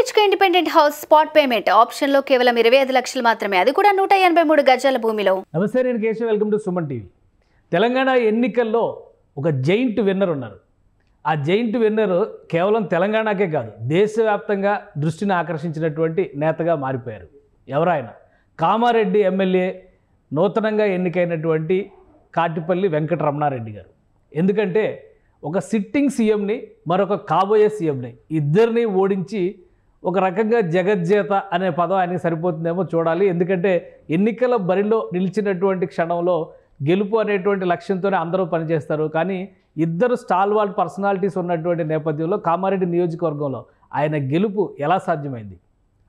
BHK independent house spot payment option లో కేవలం 25 లక్షలు మాత్రమే, అది కూడా 183 గజాల భూమిలో. నమస్తే, నేను Keshav. Welcome to Suman TV. Telangana ఎన్నికల్లో ఒక జైంట్ విన్నర్ ఉన్నారు. ఆ జైంట్ విన్నర్ కేవలం తెలంగాణకే కాదు, దేశవ్యాప్తంగా దృష్టిని ఆకర్షించినటువంటి నేతగా మారిపోయారు. ఎవరైనా కామారెడ్డి ఎమ్మెల్యే నూతనంగా ఎన్నికైనటువంటి కాటిపల్లి వెంకటరమణారెడ్డి గారు. ఎందుకంటే ఒక సిట్టింగ్ సీఎంని, మరొక కాబోయే సీఎంని ఇద్దరిని ఓడించి ఒక రకంగా జగజ్జేత అనే పదం ఆయనకి సరిపోతుందేమో చూడాలి. ఎందుకంటే ఎన్నికల బరిలో నిలిచినటువంటి క్షణంలో గెలుపు అనేటువంటి లక్ష్యంతోనే అందరూ పనిచేస్తారు. కానీ ఇద్దరు స్టాల్వార్డ్ పర్సనాలిటీస్ ఉన్నటువంటి నేపథ్యంలో కామారెడ్డి నియోజకవర్గంలో ఆయన గెలుపు ఎలా సాధ్యమైంది?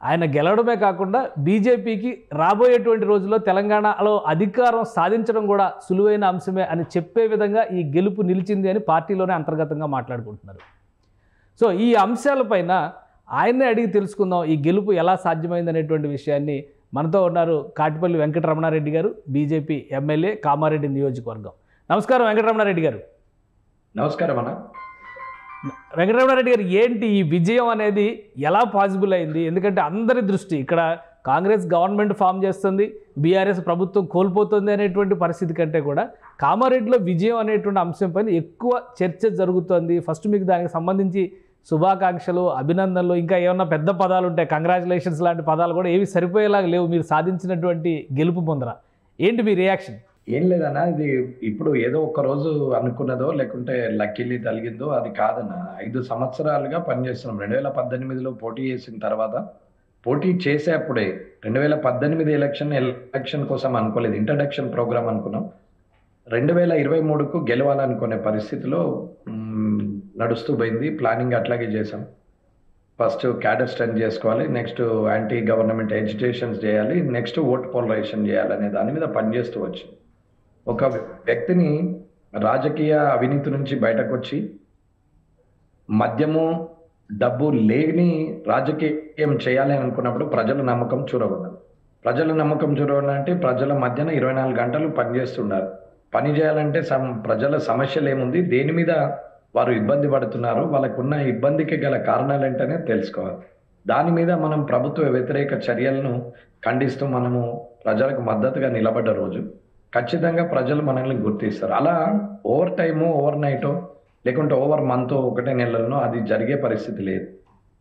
ఆయన గెలవడమే కాకుండా బీజేపీకి రాబోయేటువంటి రోజుల్లో తెలంగాణలో అధికారం సాధించడం కూడా సులువైన అంశమే అని చెప్పే విధంగా ఈ గెలుపు నిలిచింది అని పార్టీలోనే అంతర్గతంగా మాట్లాడుకుంటున్నారు. సో ఈ అంశాలపైన ఆయన్నే అడిగి తెలుసుకుందాం, ఈ గెలుపు ఎలా సాధ్యమైంది అనేటువంటి విషయాన్ని. మనతో ఉన్నారు కాటిపల్లి వెంకటరమణారెడ్డి గారు, బీజేపీ ఎమ్మెల్యే, కామారెడ్డి నియోజకవర్గం. నమస్కారం వెంకటరమణారెడ్డి గారు. నమస్కారం అన్న. వెంకటరమణారెడ్డి గారు, ఏంటి ఈ విజయం అనేది ఎలా పాసిబుల్ అయింది? ఎందుకంటే అందరి దృష్టి ఇక్కడ కాంగ్రెస్ గవర్నమెంట్ ఫామ్ చేస్తుంది, బీఆర్ఎస్ ప్రభుత్వం కోల్పోతుంది అనేటువంటి పరిస్థితి కంటే కూడా కామారెడ్డిలో విజయం అనేటువంటి అంశం పైన ఎక్కువ చర్చ జరుగుతుంది. ఫస్ట్ మీకు దానికి సంబంధించి శుభాకాంక్షలు, అభినందనలు, ఇంకా ఏమన్నా పెద్ద పదాలు ఉంటాయి, కంగ్రాచులేషన్స్ లాంటి పదాలు కూడా ఏవి సరిపోయేలాగా లేవు మీరు సాధించినటువంటి గెలుపు ముందర. ఏంటి మీ రియాక్షన్? ఏం లేదన్నా, ఇది ఇప్పుడు ఏదో ఒక రోజు అనుకున్నదో లేకుంటే లక్కీలీ తలిగిందో అది కాదన్న. 5 సంవత్సరాలుగా పనిచేస్తున్నాం. 2018లో పోటీ చేసిన తర్వాత, పోటీ చేసేప్పుడే 2018 ఎలక్షన్ కోసం అనుకోలేదు, ఇంట్రడక్షన్ ప్రోగ్రామ్ అనుకున్నాం. 2023కు గెలవాలనుకునే పరిస్థితిలో నడుస్తూ పోయింది. ప్లానింగ్ అట్లాగే చేసాం. ఫస్ట్ క్యాడర్ స్ట్రెంత్ చేసుకోవాలి, నెక్స్ట్ యాంటీ గవర్నమెంట్ ఎజిటేషన్స్ చేయాలి, నెక్స్ట్ ఓట్ పోలరైజేషన్ చేయాలనే దాని మీద పనిచేస్తూ వచ్చింది. ఒక వ్యక్తిని రాజకీయ అవినీతి నుంచి బయటకు వచ్చి మద్యము, డబ్బు లేని రాజకీయం చేయాలి అని అనుకున్నప్పుడు ప్రజల నమ్మకం చూరగొన్నారు. ప్రజల నమ్మకం చూరగొనాలంటే ప్రజల మధ్యన 24 గంటలు పనిచేస్తున్నారు. పని చేయాలంటే ప్రజల సమస్యలు ఏముంది, దేని మీద వారు ఇబ్బంది పడుతున్నారు, వాళ్ళకున్న ఇబ్బందికి గల కారణాలు ఏంటనే తెలుసుకోవాలి. దాని మీద మనం ప్రభుత్వ వ్యతిరేక చర్యలను ఖండిస్తూ మనము ప్రజలకు మద్దతుగా నిలబడ్డ రోజు ఖచ్చితంగా ప్రజలు మనల్ని గుర్తిస్తారు. అలా ఓవర్ టైము, ఓవర్ నైటో లేకుంటే ఓవర్ మంత్, ఒకటే నెలలను అది జరిగే పరిస్థితి లేదు.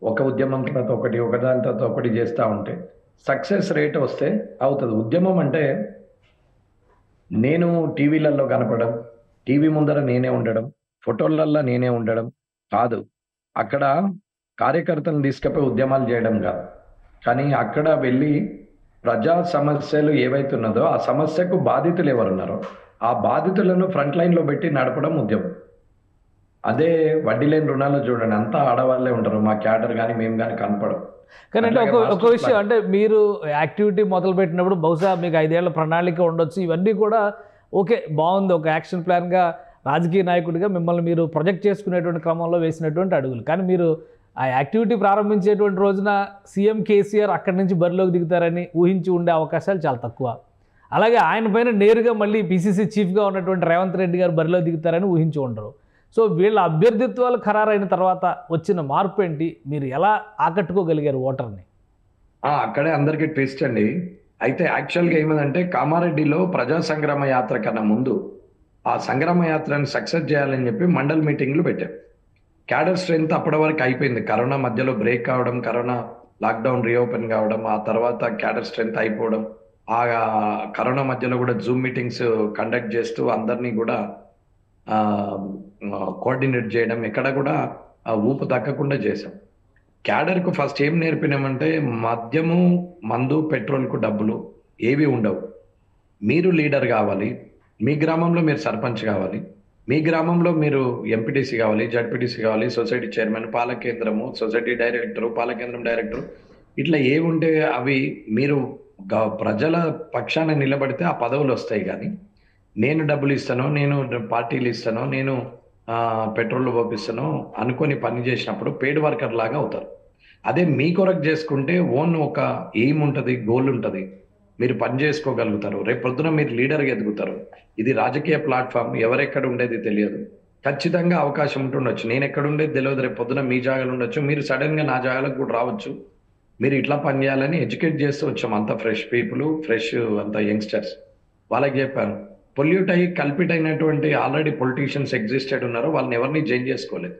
ఒక ఉద్యమం తర్వాత ఒకటి, ఒకదాని తర్వాత ఒకటి చేస్తూ ఉంటే సక్సెస్ రేట్ వస్తే అవుతుంది. ఉద్యమం అంటే నేను టీవీలలో కనపడడం, టీవీ ముందర నేనే ఉండడం, ఫోటోలల్లో నేనే ఉండడం కాదు. అక్కడ కార్యకర్తలను తీసుకుపోయి ఉద్యమాలు చేయడం కాదు, కానీ అక్కడ వెళ్ళి ప్రజా సమస్యలు ఏవైతున్నదో ఆ సమస్యకు బాధితులు ఎవరున్నారో ఆ బాధితులను ఫ్రంట్ లైన్లో పెట్టి నడపడం ఉద్యమం. అదే వడ్డీ లేని రుణాలు చూడండి, అంతా ఆడవాళ్ళే ఉంటారు, మా క్యాడర్ కానీ మేము కానీ కనపడం. కానీ అంటే ఒక విషయం, అంటే మీరు యాక్టివిటీ మొదలు పెట్టినప్పుడు బహుశా మీకు 5 ఏళ్ల ప్రణాళిక ఉండొచ్చు, ఇవన్నీ కూడా ఓకే, బాగుంది, ఒక యాక్షన్ ప్లాన్గా రాజకీయ నాయకుడిగా మిమ్మల్ని మీరు ప్రొజెక్ట్ చేసుకునేటువంటి క్రమంలో వేసినటువంటి అడుగులు. కానీ మీరు ఆ యాక్టివిటీ ప్రారంభించేటువంటి రోజున సీఎం కేసీఆర్ అక్కడి నుంచి బరిలోకి దిగుతారని ఊహించి ఉండే అవకాశాలు చాలా తక్కువ. అలాగే ఆయన పైన నేరుగా మళ్ళీ పీసీసీ చీఫ్గా ఉన్నటువంటి రేవంత్ రెడ్డి గారు బరిలో దిగుతారని ఊహించి ఉండరు. సో వీళ్ళ అభ్యర్థిత్వాలు ఖరారైన తర్వాత వచ్చిన మార్పు ఏంటి? మీరు ఎలా ఆకట్టుకోగలిగారు ఓటర్ని? అక్కడే అందరికీ ట్విస్ట్ అండి. అయితే యాక్చువల్గా ఏమైందంటే, కామారెడ్డిలో ప్రజా సంగ్రామ యాత్ర కన్నా ముందు ఆ సంగ్రామ యాత్రని సక్సెస్ చేయాలని చెప్పి మండల్ మీటింగ్లు పెట్టాం. క్యాడర్ స్ట్రెంత్ అప్పటి వరకు అయిపోయింది. కరోనా మధ్యలో బ్రేక్ కావడం, కరోనా లాక్డౌన్ రీఓపెన్ కావడం, ఆ తర్వాత క్యాడర్ స్ట్రెంత్ అయిపోవడం, ఆ కరోనా మధ్యలో కూడా జూమ్ మీటింగ్స్ కండక్ట్ చేస్తూ అందరినీ కూడా కోఆర్డినేట్ చేయడం, ఎక్కడ కూడా ఊపు తగ్గకుండా చేసాం. క్యాడర్కు ఫస్ట్ ఏం నేర్పినామంటే, మద్యము, మందు, పెట్రోల్కు డబ్బులు ఏవి ఉండవు. మీరు లీడర్ కావాలి, మీ గ్రామంలో మీరు సర్పంచ్ కావాలి, మీ గ్రామంలో మీరు ఎంపీటీసీ కావాలి, జడ్పీటీసీ కావాలి, సొసైటీ చైర్మన్, పాలకేంద్రము, సొసైటీ డైరెక్టరు, పాలకేంద్రం డైరెక్టరు, ఇట్లా ఏ ఉంటే అవి మీరు ప్రజల పక్షాన నిలబడితే ఆ పదవులు వస్తాయి. కానీ నేను డబ్బులు ఇస్తాను, నేను పార్టీలు ఇస్తాను, నేను పెట్రోల్ పంపిస్తాను అనుకొని పని చేసినప్పుడు పెయిడ్ వర్కర్ లాగా అవుతారు. అదే మీ కొరకు చేసుకుంటే ఓన్ ఒక ఎయిమ్ ఉంటుంది, గోల్ ఉంటుంది, మీరు పని చేసుకోగలుగుతారు, రేపు పొద్దున మీరు లీడర్గా ఎదుగుతారు. ఇది రాజకీయ ప్లాట్ఫామ్, ఎవరెక్కడ ఉండేది తెలియదు. ఖచ్చితంగా అవకాశం ఉంటుండొచ్చు. నేను ఎక్కడుండేది తెలియదు. రేపు పొద్దున మీ జాగాలో ఉండొచ్చు. మీరు సడన్‌గా నా జాగాలకు కూడా రావచ్చు. మీరు ఇట్లా పని చేయాలని ఎడ్యుకేట్ చేస్తూ వచ్చాం. అంతా ఫ్రెష్ పీపుల్, ఫ్రెష్ అంతా యంగ్‌స్టర్స్. వాళ్ళకి చెప్పాను. పొల్యూట్ అయ్యి కల్పిట్ అయినటువంటి ఆల్రెడీ పొలిటీషియన్స్ ఎగ్జిస్టెడ్ ఉన్నారు. వాళ్ళని ఎవరిని చేంజ్ చేసుకోలేదు.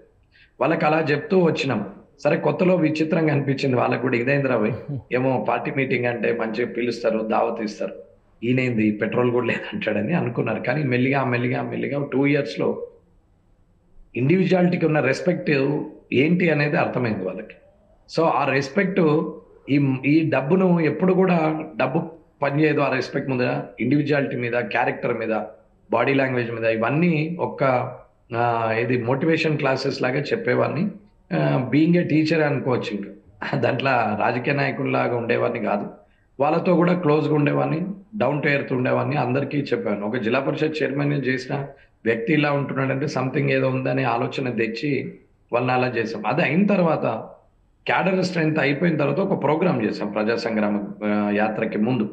వాళ్ళకి అలా చెప్తూ వచ్చినాం. సరే కొత్తలో విచిత్రంగా అనిపించింది వాళ్ళకి కూడా. ఇదేందిరా భయ్, ఏమో పార్టీ మీటింగ్ అంటే మంచిగా పిలుస్తారు, దావత్ ఇస్తారు. ఈయనేంది పెట్రోల్ కూడా లేదంటాడని అనుకున్నారు. కానీ మెల్లిగా 2 ఇయర్స్‌లో ఇండివిజువాలిటీకి ఉన్న రెస్పెక్ట్ ఏంటి అనేది అర్థమైంది వాళ్ళకి. సో ఆ రెస్పెక్ట్ ఈ ఈ డబ్బును ఎప్పుడు కూడా డబ్బు పనిచేయదు. ఆ రెస్పెక్ట్ మీద, ఇండివిజువాలిటీ మీద, క్యారెక్టర్ మీద, బాడీ లాంగ్వేజ్ మీద ఇవన్నీ ఒక్క ఇది మోటివేషన్ క్లాసెస్ లాగా చెప్పేవాడిని. బీయింగ్ ఏ టీచర్ అనుకోవచ్చు. ఇంకా దాంట్లో రాజకీయ నాయకుల్లాగా ఉండేవాడిని కాదు. వాళ్ళతో కూడా క్లోజ్గా ఉండేవాడిని, డౌన్ టు ఎర్త్ ఉండేవాడిని. అందరికీ చెప్పాను. ఒక జిల్లా పరిషత్ చైర్మన్ చేసిన వ్యక్తి ఇలా ఉంటున్నాడంటే సంథింగ్ ఏదో ఉందనే ఆలోచన తెచ్చి వాళ్ళని అలా చేసాం. అది అయిన తర్వాత క్యాడర్ స్ట్రెంత్ అయిపోయిన తర్వాత ఒక ప్రోగ్రామ్ చేసాం ప్రజా సంగ్రామ యాత్రకి ముందు.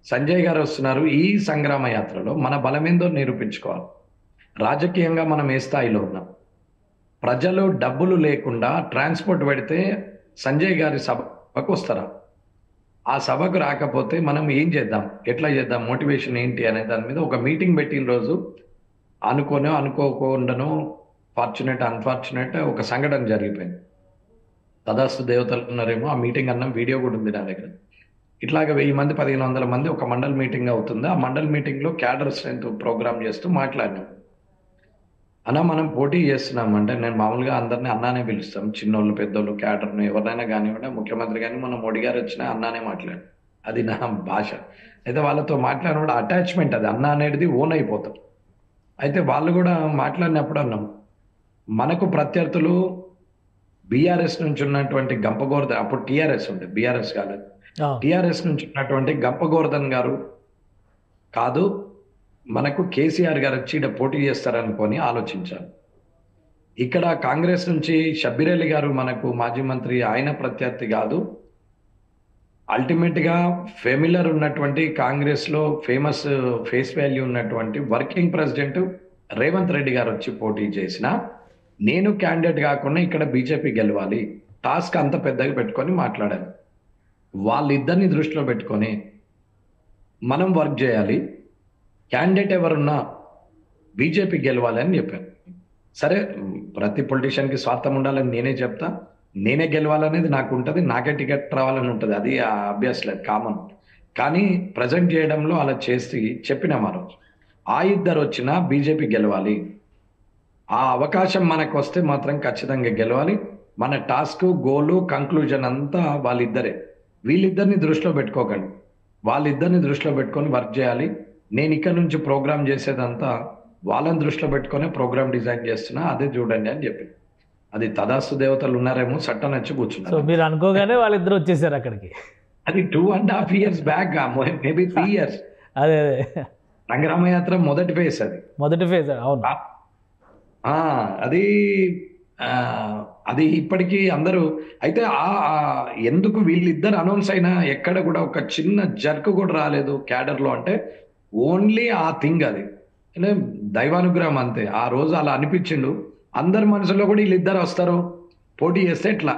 సంజయ్ గారు వస్తున్నారు, ఈ సంగ్రామ యాత్రలో మన బలమేందో నిరూపించుకోవాలి. రాజకీయంగా మనం ఏ స్థాయిలో ఉన్నాం, ప్రజలు డబ్బులు లేకుండా ట్రాన్స్పోర్ట్ పెడితే సంజయ్ గారి సభకు వస్తారా, ఆ సభకు రాకపోతే మనం ఏం చేద్దాం, ఎట్లా చేద్దాం, మోటివేషన్ ఏంటి అనే దాని మీద ఒక మీటింగ్ పెట్టిన రోజు అనుకోకుండానో ఫార్చునేట్ అన్ఫార్చునేట్ ఒక సంఘటన జరిగిపోయింది. తదాస్తు దేవతలు ఉన్నారేమో, ఆ మీటింగ్ అన్నం వీడియో కూడా ఉంది నా దగ్గర. ఇట్లాగ 1000 మంది 1500 మంది ఒక మండల్ మీటింగ్ అవుతుంది. ఆ మండల్ మీటింగ్లో క్యాడర్ స్ట్రెంత్ ప్రోగ్రామ్ చేస్తూ మాట్లాడినాం. అన్నా మనం పోటీ చేస్తున్నాం అంటే, నేను మామూలుగా అందరినీ అన్నానే పిలుస్తాం. చిన్నోళ్ళు పెద్దోళ్ళు క్యాడర్ను ఎవరినైనా కానివ్వండి, ముఖ్యమంత్రి కానీ మన మోడీ గారు వచ్చినా అన్నానే మాట్లాడు. అది నా భాష. అయితే వాళ్ళతో మాట్లాడినప్పుడు అటాచ్మెంట్, అది అన్న అనేది ఓన్ అయిపోతాం. అయితే వాళ్ళు కూడా మాట్లాడినప్పుడు అన్నాం, మనకు ప్రత్యర్థులు బీఆర్ఎస్ నుంచి ఉన్నటువంటి గంపగోవర్ధన్, అప్పుడు టీఆర్ఎస్ ఉండే, బీఆర్ఎస్ కాలేదు, టీఆర్ఎస్ నుంచి ఉన్నటువంటి గంపగోవర్ధన్ గారు కాదు, మనకు కేసీఆర్ గారు వచ్చి ఇక్కడ పోటీ చేస్తారనుకొని ఆలోచించాను. ఇక్కడ కాంగ్రెస్ నుంచి షబ్బీర్ అలీ గారు మనకు మాజీ మంత్రి, ఆయన ప్రత్యర్థి కాదు, అల్టిమేట్ గా ఫెమిలర్ ఉన్నటువంటి కాంగ్రెస్ లో ఫేమస్ ఫేస్ వాల్యూ ఉన్నటువంటి వర్కింగ్ ప్రెసిడెంట్ రేవంత్ రెడ్డి గారు వచ్చి పోటీ చేసిన, నేను క్యాండిడేట్ కాకుండా ఇక్కడ బీజేపీ గెలవాలి, టాస్క్ అంత పెద్దగా పెట్టుకొని మాట్లాడాను. వాళ్ళిద్దరిని దృష్టిలో పెట్టుకొని మనం వర్క్ చేయాలి, క్యాండిడేట్ ఎవరున్నా బీజేపీ గెలవాలి అని చెప్పాను. సరే, ప్రతి పొలిటీషియన్కి స్వార్థం ఉండాలని నేనే చెప్తా, నేనే గెలవాలనేది నాకు ఉంటుంది, నాకే టికెట్ రావాలని ఉంటుంది, అది ఆబ్వియస్లీ కామన్. కానీ ప్రజెంట్ చేయడంలో అలా చేసి చెప్పినాం ఆ రోజు. ఆ ఇద్దరు వచ్చినా బీజేపీ గెలవాలి, ఆ అవకాశం మనకు వస్తే మాత్రం ఖచ్చితంగా గెలవాలి. మన టాస్క్, గోలు, కంక్లూజన్ అంతా వాళ్ళిద్దరే. వీళ్ళిద్దరిని దృష్టిలో పెట్టుకోకండి, వాళ్ళిద్దరిని దృష్టిలో పెట్టుకొని వర్క్ చేయాలి. నేను ఇక్కడ నుంచి ప్రోగ్రామ్ చేసేదంతా వాళ్ళని దృష్టిలో పెట్టుకొని ప్రోగ్రామ్ డిజైన్ చేస్తున్నా, అదే చూడండి అని చెప్పి. అది తదాస్తు దేవతలు ఉన్నారేమో సట్ట నచ్చి కూర్చున్నారు. మీరు అనుకోగానే వాళ్ళిద్దరు వచ్చేసారు అక్కడికి. అది 2.5 years బ్యాక్, మేబీ 3 years. అదే సంగ్రామ యాత్ర మొదటి ఫేజ్, అది మొదటి ఫేజ్. అవును, అది అది ఇప్పటికీ అందరూ. అయితే ఎందుకు వీళ్ళిద్దరు అనౌన్స్ అయినా ఎక్కడ కూడా ఒక చిన్న జర్క్ కూడా రాలేదు క్యాడర్లో అంటే, ఓన్లీ ఆ థింగ్, అది అంటే దైవానుగ్రహం అంతే. ఆ రోజు అలా అనిపించిండు. అందరి మనసులో కూడా వీళ్ళిద్దరు వస్తారు, పోటీ చేస్తే ఎట్లా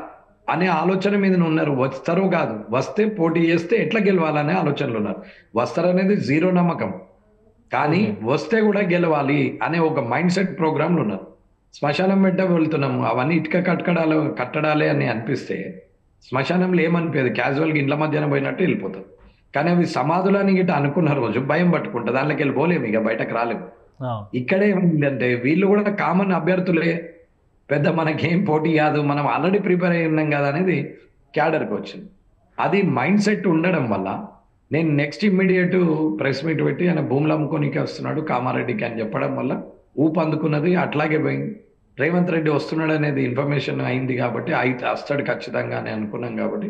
అనే ఆలోచన మీద ఉన్నారు. వస్తారో కాదు, వస్తే పోటీ చేస్తే ఎట్లా గెలవాలనే ఆలోచనలు ఉన్నారు. వస్తారనేది జీరో నమ్మకం, కానీ వస్తే కూడా గెలవాలి అనే ఒక మైండ్ సెట్ ప్రోగ్రాంలు ఉన్నారు. శ్మశానం వెంట వెళ్తున్నాము, అవన్నీ ఇటుక కట్టడాలే అని అనిపిస్తే శ్మశానంలో ఏమనిపించదు, క్యాజువల్గా ఇండ్ల మధ్యాహ్నం పోయినట్టు వెళ్ళిపోతాం. కానీ అవి సమాధులని గిట్ట అనుకున్న రోజు భయం పట్టుకుంటుంది, దాంట్లోకి వెళ్ళిపోలేము, ఇక బయటకు రాలేము. ఇక్కడే ఏమైందంటే వీళ్ళు కూడా కామన్ అభ్యర్థులే, పెద్ద మనకేం పోటీ కాదు, మనం ఆల్రెడీ ప్రిపేర్ అయి ఉన్నాం కదా అనేది క్యాడర్కి వచ్చింది. అది మైండ్ సెట్ ఉండడం వల్ల నేను నెక్స్ట్ ఇమ్మీడియట్ ప్రెస్ మీట్ పెట్టి ఆయన భూములు అమ్ముకోనికి వస్తున్నాడు కామారెడ్డికి అని చెప్పడం వల్ల ఊపు అందుకున్నది, అట్లాగే పోయింది. రేవంత్ రెడ్డి వస్తున్నాడు అనేది ఇన్ఫర్మేషన్ అయింది కాబట్టి వస్తాడు ఖచ్చితంగా అని అనుకున్నాం కాబట్టి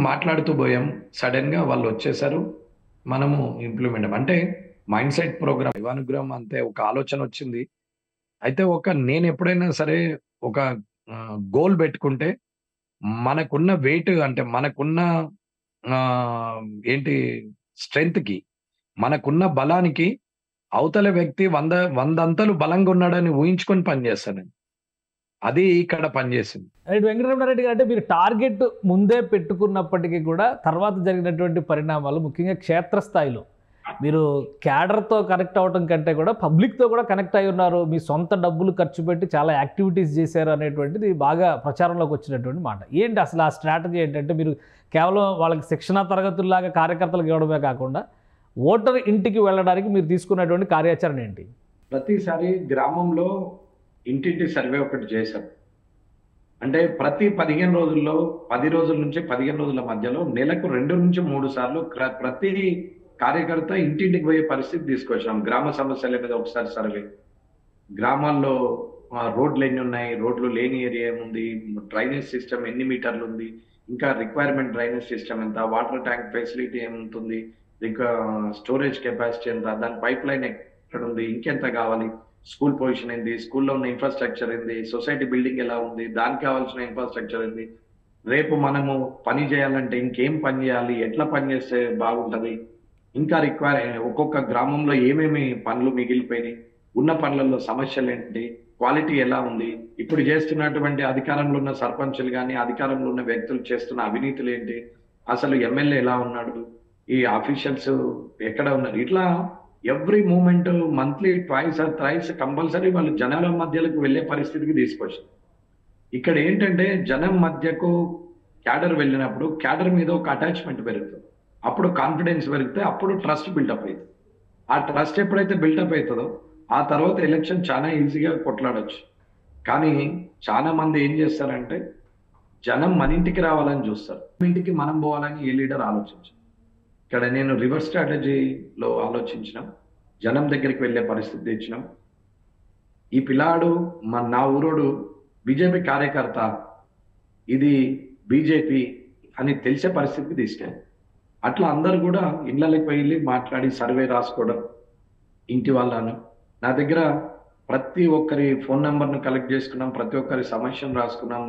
మాట్లాడుతూ పోయాం. సడన్ గా వాళ్ళు వచ్చేసారు, మనము ఇంప్లిమెంట్ అంటే మైండ్ సెట్ ప్రోగ్రామ్, దైవానుగ్రహం అంతే, ఒక ఆలోచన వచ్చింది. అయితే నేను ఎప్పుడైనా సరే ఒక గోల్ పెట్టుకుంటే మనకున్న వెయిట్, అంటే మనకున్న ఏంటి స్ట్రెంగ్త్ కి, మనకున్న బలానికి అవతల వ్యక్తి 100 అంతలు బలంగా ఉన్నాడని ఊహించుకొని పనిచేస్తాను నేను. అది ఇక్కడ పనిచేసింది. రైట్. వెంకటరమణారెడ్డి గారు, అంటే మీరు టార్గెట్ ముందే పెట్టుకున్నప్పటికీ కూడా తర్వాత జరిగినటువంటి పరిణామాలు ముఖ్యంగా క్షేత్రస్థాయిలో మీరు క్యాడర్తో కనెక్ట్ అవ్వడం కంటే కూడా పబ్లిక్తో కూడా కనెక్ట్ అయి ఉన్నారు, మీ సొంత డబ్బులు ఖర్చు పెట్టి చాలా యాక్టివిటీస్ చేశారు అనేటువంటిది బాగా ప్రచారంలోకి వచ్చినటువంటి మాట. ఏంటి అసలు ఆ స్ట్రాటజీ ఏంటంటే, మీరు కేవలం వాళ్ళకి శిక్షణా తరగతుల్లాగా కార్యకర్తలకు ఇవ్వడమే కాకుండా ఓటర్ ఇంటికి వెళ్ళడానికి మీరు తీసుకున్నటువంటి కార్యాచరణ ఏంటి? ప్రతిసారి గ్రామంలో ఇంటింటి సర్వే ఒకటి చేశాం. అంటే ప్రతి 15 రోజుల్లో 10 రోజుల నుంచి 15 రోజుల మధ్యలో నెలకు 2 నుంచి 3 సార్లు ప్రతి కార్యకర్త ఇంటింటికి పోయే పరిస్థితి తీసుకొచ్చాం. గ్రామ సమస్యల మీద ఒకసారి సర్వే, గ్రామాల్లో రోడ్లు ఎన్ని ఉన్నాయి, రోడ్లు లేని ఏరియా ఏముంది, డ్రైనేజ్ సిస్టమ్ ఎన్ని మీటర్లు ఉంది, ఇంకా రిక్వైర్మెంట్ డ్రైనేజ్ సిస్టమ్ ఎంత, వాటర్ ట్యాంక్ ఫెసిలిటీ ఏముంటుంది, ఇంకా స్టోరేజ్ కెపాసిటీ ఎంత, దాని పైప్ లైన్ ఎక్కడ ఉంది, ఇంకెంత కావాలి, స్కూల్ పొజిషన్ ఏంది, స్కూల్లో ఉన్న ఇన్ఫ్రాస్ట్రక్చర్ ఏంది, సొసైటీ బిల్డింగ్ ఎలా ఉంది, దానికి కావాల్సిన ఇన్ఫ్రాస్ట్రక్చర్ ఏంది, రేపు మనము పని చేయాలంటే ఇంకేం పని చేయాలి, ఎట్లా పని చేస్తే బాగుంటది, ఇంకా ఒక్కొక్క గ్రామంలో ఏమేమి పనులు మిగిలిపోయినాయి, ఉన్న పనులలో సమస్యలు ఏంటి, క్వాలిటీ ఎలా ఉంది, ఇప్పుడు చేస్తున్నటువంటి అధికారంలో ఉన్న సర్పంచులు కానీ అధికారంలో ఉన్న వ్యక్తులు చేస్తున్న అవినీతులు ఏంటి, అసలు ఎమ్మెల్యే ఎలా ఉన్నాడు, ఈ ఆఫీషియల్స్ ఎక్కడ ఉన్నారు, ఇట్లా every moment monthly twice or thrice compulsory వాళ్ళు జనాల మధ్యలోకి వెళ్ళే పరిస్థితికి తీసుకొచ్చారు. ఇక్కడ ఏంటంటే జనం మధ్యకు క్యాడర్ వెళ్ళినప్పుడు క్యాడర్ మీద ఒక అటాచ్మెంట్ పెరుగుతుంది, అప్పుడు కాన్ఫిడెన్స్ పెరిగితే అప్పుడు ట్రస్ట్ బిల్డప్ అవుతుంది. ఆ ట్రస్ట్ ఎప్పుడైతే బిల్డప్ అవుతుందో ఆ తర్వాత ఎలక్షన్ చాలా ఈజీగా కొట్లాడొచ్చు. కానీ చాలా మంది ఏం చేస్తారంటే జనం మన ఇంటికి రావాలని చూస్తారు, ఇంటికి మనం పోవాలని ఏ లీడర్ ఆలోచించారు. ఇక్కడ నేను రివర్స్ స్ట్రాటజీలో ఆలోచించినాం, జనం దగ్గరికి వెళ్ళే పరిస్థితి తెచ్చినాం. ఈ పిల్లాడు నా ఊరోడు బీజేపీ కార్యకర్త, ఇది బీజేపీ అని తెలిసే పరిస్థితికి తీసుకెళ్ళాం. అట్లా అందరు కూడా ఇళ్ళకి వెళ్ళి మాట్లాడి సర్వే రాసుకోవడం, ఇంటి వాళ్ళను నా దగ్గర ప్రతి ఒక్కరి ఫోన్ నెంబర్ను కలెక్ట్ చేసుకున్నాం, ప్రతి ఒక్కరి సమస్యను రాసుకున్నాం,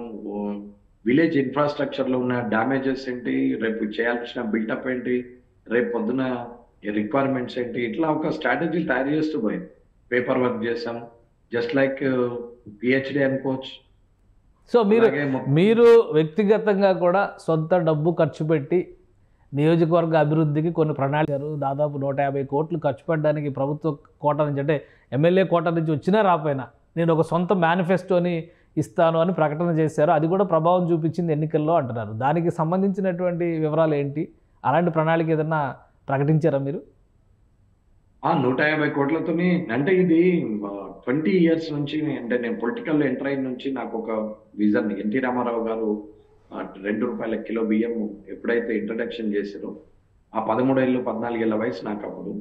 విలేజ్ ఇన్ఫ్రాస్ట్రక్చర్లో ఉన్న డ్యామేజెస్ ఏంటి, రేపు చేయాల్సిన బిల్డప్ ఏంటి, రేపు పొద్దున రిక్వైర్మెంట్స్ ఏంటి, ఇట్లా ఒక స్ట్రాటజీ తయారు చేస్తూ పోయి పేపర్ వర్క్ చేసాం. జస్ట్ లైక్ పిహెచ్డి అనుకోవచ్చు. సో మీరు వ్యక్తిగతంగా కూడా సొంత డబ్బు ఖర్చు పెట్టి నియోజకవర్గ అభివృద్ధికి కొన్ని ప్రణాళికలు దాదాపు 150 కోట్లు ఖర్చు పెట్టడానికి ప్రభుత్వ కోట నుంచి, అంటే ఎమ్మెల్యే కోట నుంచి వచ్చినా రాపోయినా నేను ఒక సొంత మేనిఫెస్టోని ఇస్తాను అని ప్రకటన చేశారు. అది కూడా ప్రభావం చూపించింది ఎన్నికల్లో అంటున్నారు. దానికి సంబంధించినటువంటి వివరాలు ఏంటి? అలాంటి ప్రణాళిక ఏదన్నా ప్రకటించారా మీరు? 150 కోట్లతోని, అంటే ఇది 20 years నుంచి, అంటే నేను పొలిటికల్ ఎంటర్ అయిన నుంచి నాకు ఒక విజన్. ఎన్టీ రామారావు గారు 2 రూపాయల కిలో బియ్యం ఎప్పుడైతే ఇంట్రడక్షన్ చేశారో ఆ 13 ఏళ్ళు 14 ఏళ్ళ వయసు నాకు. అప్పుడు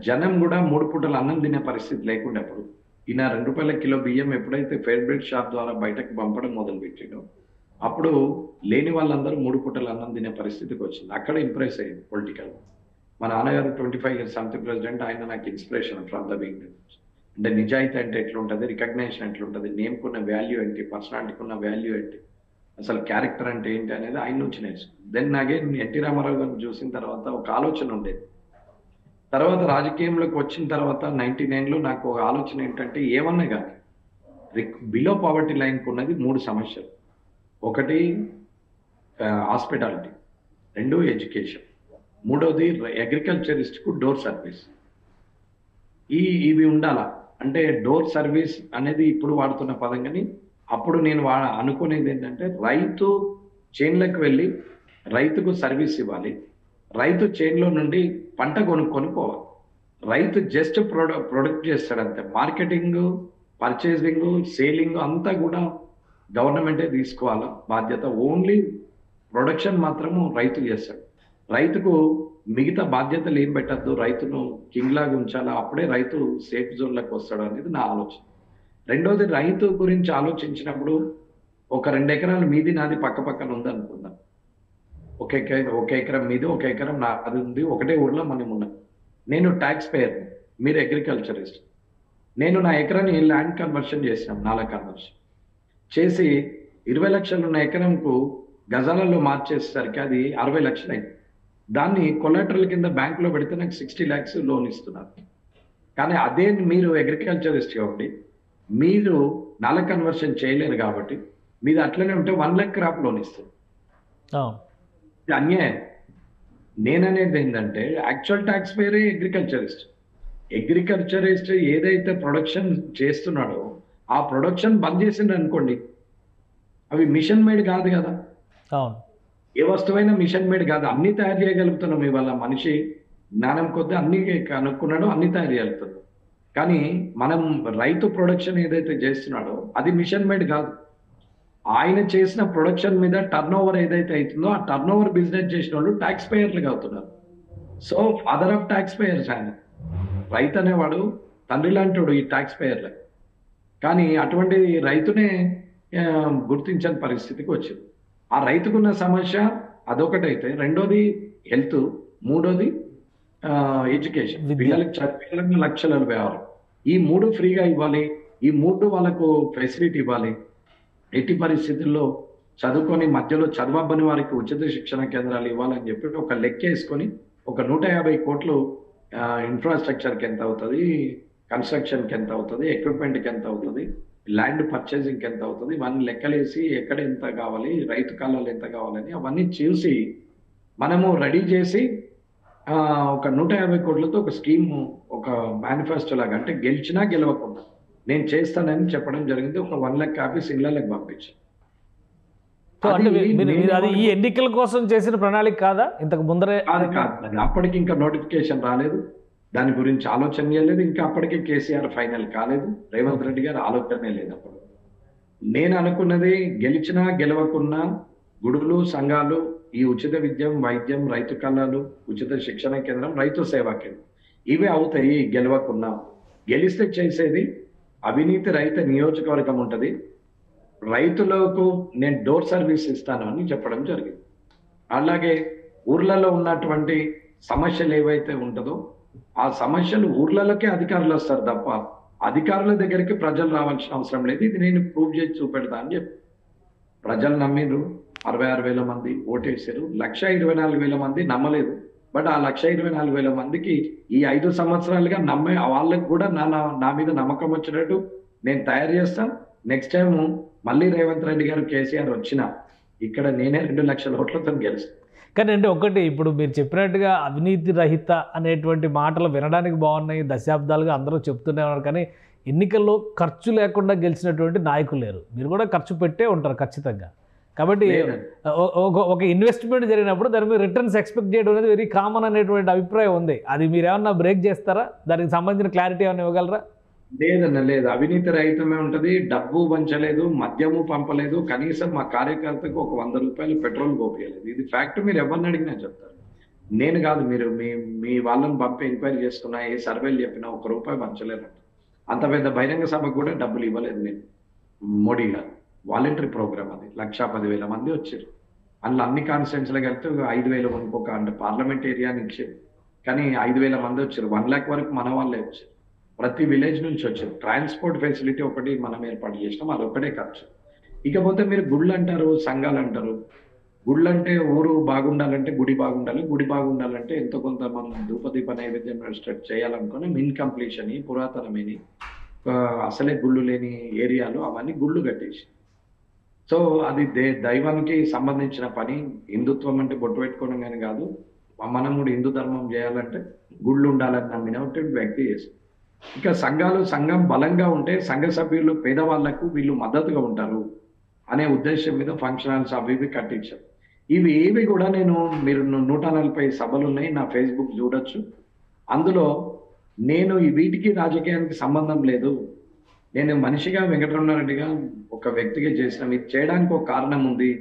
జనం కూడా 3 పూటలు అన్నం తినే పరిస్థితి లేకుండా అప్పుడు ఈయన 2 రూపాయల కిలో బియ్యం ఎప్పుడైతే ఫెయిర్ బ్రెడ్ షాప్ ద్వారా బయటకు పంపడం మొదలు పెట్టాడో అప్పుడు లేని వాళ్ళందరూ 3 పూటలు అన్నం తినే పరిస్థితికి వచ్చింది. అక్కడ ఇంప్రెస్ అయ్యింది పొలిటికల్. మా నాన్నగారు 25 years సమితి ప్రెసిడెంట్, ఆయన నాకు ఇన్స్పిరేషన్ ఫ్రమ్ ద బిగినింగ్. అంటే నిజాయితీ అంటే ఎట్లుంటుంది, రికగ్నేషన్ ఎట్లుంటుంది, నేమ్కున్న వాల్యూ ఏంటి, పర్సనాలిటీకి ఉన్న వాల్యూ ఏంటి, అసలు క్యారెక్టర్ అంటే ఏంటి అనేది ఆయన నుంచి నేర్చుకున్నాను. దెన్ అగైన్ ఎన్టీ రామారావు గారిని చూసిన తర్వాత ఒక ఆలోచన ఉండేది. తర్వాత రాజకీయంలోకి వచ్చిన తర్వాత 99లో నాకు ఒక ఆలోచన ఏంటంటే ఏమన్నా కానీ బిలో పావర్టీ లైన్కి ఉన్నది 3 సమస్యలు. ఒకటి హాస్పిటాలిటీ, 2 ఎడ్యుకేషన్, 3వది అగ్రికల్చరిస్ట్కు డోర్ సర్వీస్. ఇవి ఉండాలా. అంటే డోర్ సర్వీస్ అనేది ఇప్పుడు వాడుతున్న పదం, కానీ అప్పుడు నేను అనుకునేది ఏంటంటే రైతు చేన్లకు వెళ్ళి రైతుకు సర్వీస్ ఇవ్వాలి, రైతు చేన్లో నుండి పంట కొనుక్కొని పోవాలి. రైతు జస్ట్ ప్రొడక్ట్ చేస్తాడంతే, మార్కెటింగ్, పర్చేసింగ్, సేలింగ్ అంతా కూడా గవర్నమెంటే తీసుకోవాలా బాధ్యత. ఓన్లీ ప్రొడక్షన్ మాత్రము రైతు చేస్తాడు. రైతుకు మిగతా బాధ్యతలు ఏం పెట్టద్దు, రైతును కింగ్ లాగా ఉంచాలా, అప్పుడే రైతు సేఫ్ జోన్లోకి వస్తాడు అనేది నా ఆలోచన. రెండోది, రైతు గురించి ఆలోచించినప్పుడు ఒక 2 ఎకరాలు మీది నాది పక్క పక్కన ఉంది అనుకుందాం. ఒక ఎకరం మీది, 1 ఎకరం నాది ఉంది, ఒకటే ఊర్లో మనం ఉన్నాం. నేను ట్యాక్స్ పేయర్, మీరు అగ్రికల్చరిస్ట్. నేను నా ఎకరాన్ని ల్యాండ్ కన్వర్షన్ చేసినాం, 4 కన్వర్షన్ చేసి 20 లక్షలు ఉన్న ఎకరంకు గజాలలో మార్చేసరికి అది 60 లక్షలు అయింది. దాన్ని కొలాటరల్ కింద బ్యాంకులో పెడితే నాకు 60 lakhs లోన్ ఇస్తున్నారు. కానీ అదే మీరు అగ్రికల్చరిస్ట్ కాబట్టి మీరు నల్ల కన్వర్షన్ చేయలేరు కాబట్టి మీది అట్లనే ఉంటే 1 లక్ష క్రాప్ లోన్ ఇస్తుంది. అవును. ఇది అన్యాయం. నేననేది ఏంటంటే యాక్చువల్ ట్యాక్స్ పేరే అగ్రికల్చరిస్ట్ ఏదైతే ప్రొడక్షన్ చేస్తున్నాడో ఆ ప్రొడక్షన్ బంద్ చేసిండు అనుకోండి, అవి మిషన్ మేడ్ కాదు కదా. అవును. ఏ వస్తువైనా మిషన్ మేడ్ కాదు. అన్ని తయారు చేయగలుగుతున్నాం ఇవాళ. మనిషి జ్ఞానం కొద్దీ అన్ని కనుక్కున్నాడో అన్ని తయారు చేయగలుగుతున్నాం. కానీ మనం రైతు ప్రొడక్షన్ ఏదైతే చేస్తున్నాడో అది మిషన్ మేడ్ కాదు. ఆయన చేసిన ప్రొడక్షన్ మీద టర్న్ ఓవర్ ఏదైతే అవుతుందో ఆ టర్న్ ఓవర్ బిజినెస్ చేసిన వాళ్ళు ట్యాక్స్ పేయర్లుగా అవుతున్నారు. So father of tax payers ఆయన. రైతు అనేవాడు తండ్రి లాంటివాడు ఈ ట్యాక్స్ పేయర్లకు. కానీ అటువంటి రైతునే గుర్తించని పరిస్థితికి వచ్చింది. ఆ రైతుకున్న సమస్య అదొకటైతే, రెండోది హెల్త్, మూడోది ఎడ్యుకేషన్. పిల్లలకి చదివేయాలన్నా 1,46,000. ఈ 3 ఫ్రీగా ఇవ్వాలి, ఈ 3 వాళ్ళకు ఫెసిలిటీ ఇవ్వాలి. ఎట్టి పరిస్థితుల్లో చదువుకొని మధ్యలో చదవబ్బని వారికి ఉచిత శిక్షణ కేంద్రాలు ఇవ్వాలని చెప్పి ఒక లెక్క వేసుకొని ఒక 150 కోట్లు ఇన్ఫ్రాస్ట్రక్చర్కి ఎంత అవుతుంది, కన్స్ట్రక్షన్కి ఎంత అవుతుంది, ఎక్విప్మెంట్కి ఎంత అవుతుంది, ల్యాండ్ పర్చేసింగ్కి ఎంత అవుతుంది, ఇవన్నీ లెక్కలేసి ఎక్కడ ఎంత కావాలి, రైతు కాలాలు ఎంత కావాలని అవన్నీ చూసి మనము రెడీ చేసి ఒక 150 కోట్లతో ఒక స్కీమ్, ఒక మేనిఫెస్టో లాగా, అంటే గెలిచినా గెలవకుండా నేను చేస్తానని చెప్పడం జరిగింది. ఒక 1 లక్ష కాపీస్ ఇళ్ళకి పంపించి. అంటే అది ఈ ఎన్నికల కోసం చేసిన ప్రణాళిక కాదా? ఇంతకు ముందరే కాదు. అప్పటికి ఇంకా నోటిఫికేషన్ రాలేదు, దాని గురించి ఆలోచన చేయలేదు. ఇంకా అప్పటికే కేసీఆర్ ఫైనల్ కాలేదు, రేవంత్ రెడ్డి గారు ఆలోచనే లేదు. అప్పుడు నేను అనుకున్నది గెలిచినా గెలవకున్నా గుడులు, సంఘాలు, ఈ ఉచిత విద్యం, వైద్యం, రైతు కళాలు, ఉచిత శిక్షణ కేంద్రం, రైతు సేవా కేంద్రం ఇవే అవుతాయి గెలవకున్నా. గెలిస్తే చేసేది అవినీతి రహిత నియోజకవర్గం ఉంటుంది, రైతులకు నేను డోర్ సర్వీస్ ఇస్తాను అని చెప్పడం జరిగింది. అలాగే ఊర్లలో ఉన్నటువంటి సమస్యలు ఏవైతే ఉంటుందో ఆ సమస్యలు ఊర్లలోకే అధికారులు వస్తారు తప్ప అధికారుల దగ్గరికి ప్రజలు రావాల్సిన అవసరం లేదు. ఇది నేను ప్రూవ్ చేసి చూపెడతా అని చెప్పి ప్రజలు నమ్మిరు. 66,000 మంది ఓటేసారు. 1,24,000 మంది నమ్మలేదు. బట్ ఆ 1,24,000 మందికి ఈ 5 సంవత్సరాలుగా నమ్మే వాళ్ళకి కూడా నా మీద నమ్మకం వచ్చినట్టు నేను తయారు చేస్తాను. నెక్స్ట్ టైం మళ్ళీ రేవంత్ రెడ్డి గారు, కేసీఆర్ వచ్చినా ఇక్కడ నేనే 2 లక్షల ఓట్లతో గెలుస్తాను. కానీ అంటే ఒకటి, ఇప్పుడు మీరు చెప్పినట్టుగా అవినీతి రహిత అనేటువంటి మాటలు వినడానికి బాగున్నాయి, దశాబ్దాలుగా అందరూ చెప్తూనే ఉన్నారు. కానీ ఎన్నికల్లో ఖర్చు లేకుండా గెలిచినటువంటి నాయకులు లేరు. మీరు కూడా ఖర్చు పెట్టే ఉంటారు ఖచ్చితంగా. కాబట్టి ఒక ఇన్వెస్ట్మెంట్ జరిగినప్పుడు దాని మీద రిటర్న్స్ ఎక్స్పెక్ట్ చేయడం అనేది వెరీ కామన్ అనేటువంటి అభిప్రాయం ఉంది. అది మీరు ఏమన్నా బ్రేక్ చేస్తారా? దానికి సంబంధించిన క్లారిటీ ఏమైనా ఇవ్వగలరా? లేదన్న, లేదు. అవినీతి రహితమే ఉంటది. డబ్బు పంచలేదు, మద్యము పంపలేదు, కనీసం మా కార్యకర్తకు ఒక 100 రూపాయలు పెట్రోల్ పోపియలేదు. ఇది ఫ్యాక్ట్. మీరు ఎవరిని అడిగినా చెప్తారు. నేను కాదు, మీరు మీ వాళ్ళని పంపి ఎంక్వైరీ చేసుకున్నా, ఏ సర్వేలు చెప్పినా ₹1 పంచలేరంట. అంత పెద్ద బహిరంగ సభకు కూడా డబ్బులు ఇవ్వలేదు నేను. మోడీ గారు వాలంటరీ ప్రోగ్రామ్ అది. 1,10,000 మంది వచ్చారు. అందులో అన్ని కాన్స్టిట్యున్సీలకు వెళ్తే 5,000 ఇంకొక అంటే పార్లమెంట్ ఏరియాని ఇచ్చారు. కానీ 5,000 మంది వచ్చారు. 1 లక్ష వరకు మన వాళ్ళే వచ్చారు. ప్రతి విలేజ్ నుంచి వచ్చారు. ట్రాన్స్పోర్ట్ ఫెసిలిటీ ఒకటి మనం ఏర్పాటు చేసినాం, అదొక్కటే ఖర్చు. ఇకపోతే మీరు గుళ్ళు అంటారు, సంఘాలు అంటారు. గుళ్ళు అంటే ఊరు బాగుండాలంటే గుడి బాగుండాలి, గుడి బాగుండాలంటే ఎంతో కొంత మనం ధూపదీప నైవేద్యం చేయాలనుకుని ఇన్కంప్లీషన్, పురాతనమైన అసలే గుళ్ళు లేని ఏరియాలు అవన్నీ గుళ్ళు కట్టేసి. సో అది దైవానికి సంబంధించిన పని. హిందుత్వం అంటే బొట్టు పెట్టుకోవడం కానీ కాదు. మనం కూడా హిందూ ధర్మం చేయాలంటే గుళ్ళు ఉండాలని నమ్మినటువంటి వ్యక్తి చేస్తారు. ఇక సంఘం బలంగా ఉంటే సంఘ సభ్యులు పేదవాళ్లకు వీళ్ళు మద్దతుగా ఉంటారు అనే ఉద్దేశం మీద ఫంక్షన్ హాల్స్ అవి ఇవి కట్టించారు. ఇవి ఏవి కూడా మీరు 140 సభలు ఉన్నాయి, నా ఫేస్బుక్ చూడొచ్చు. అందులో నేను ఈ వీటికి రాజకీయానికి సంబంధం లేదు. నేను మనిషిగా వెంకటరమణారెడ్డిగా ఒక వ్యక్తిగా చేసిన ఇది చేయడానికి ఒక కారణం ఉంది.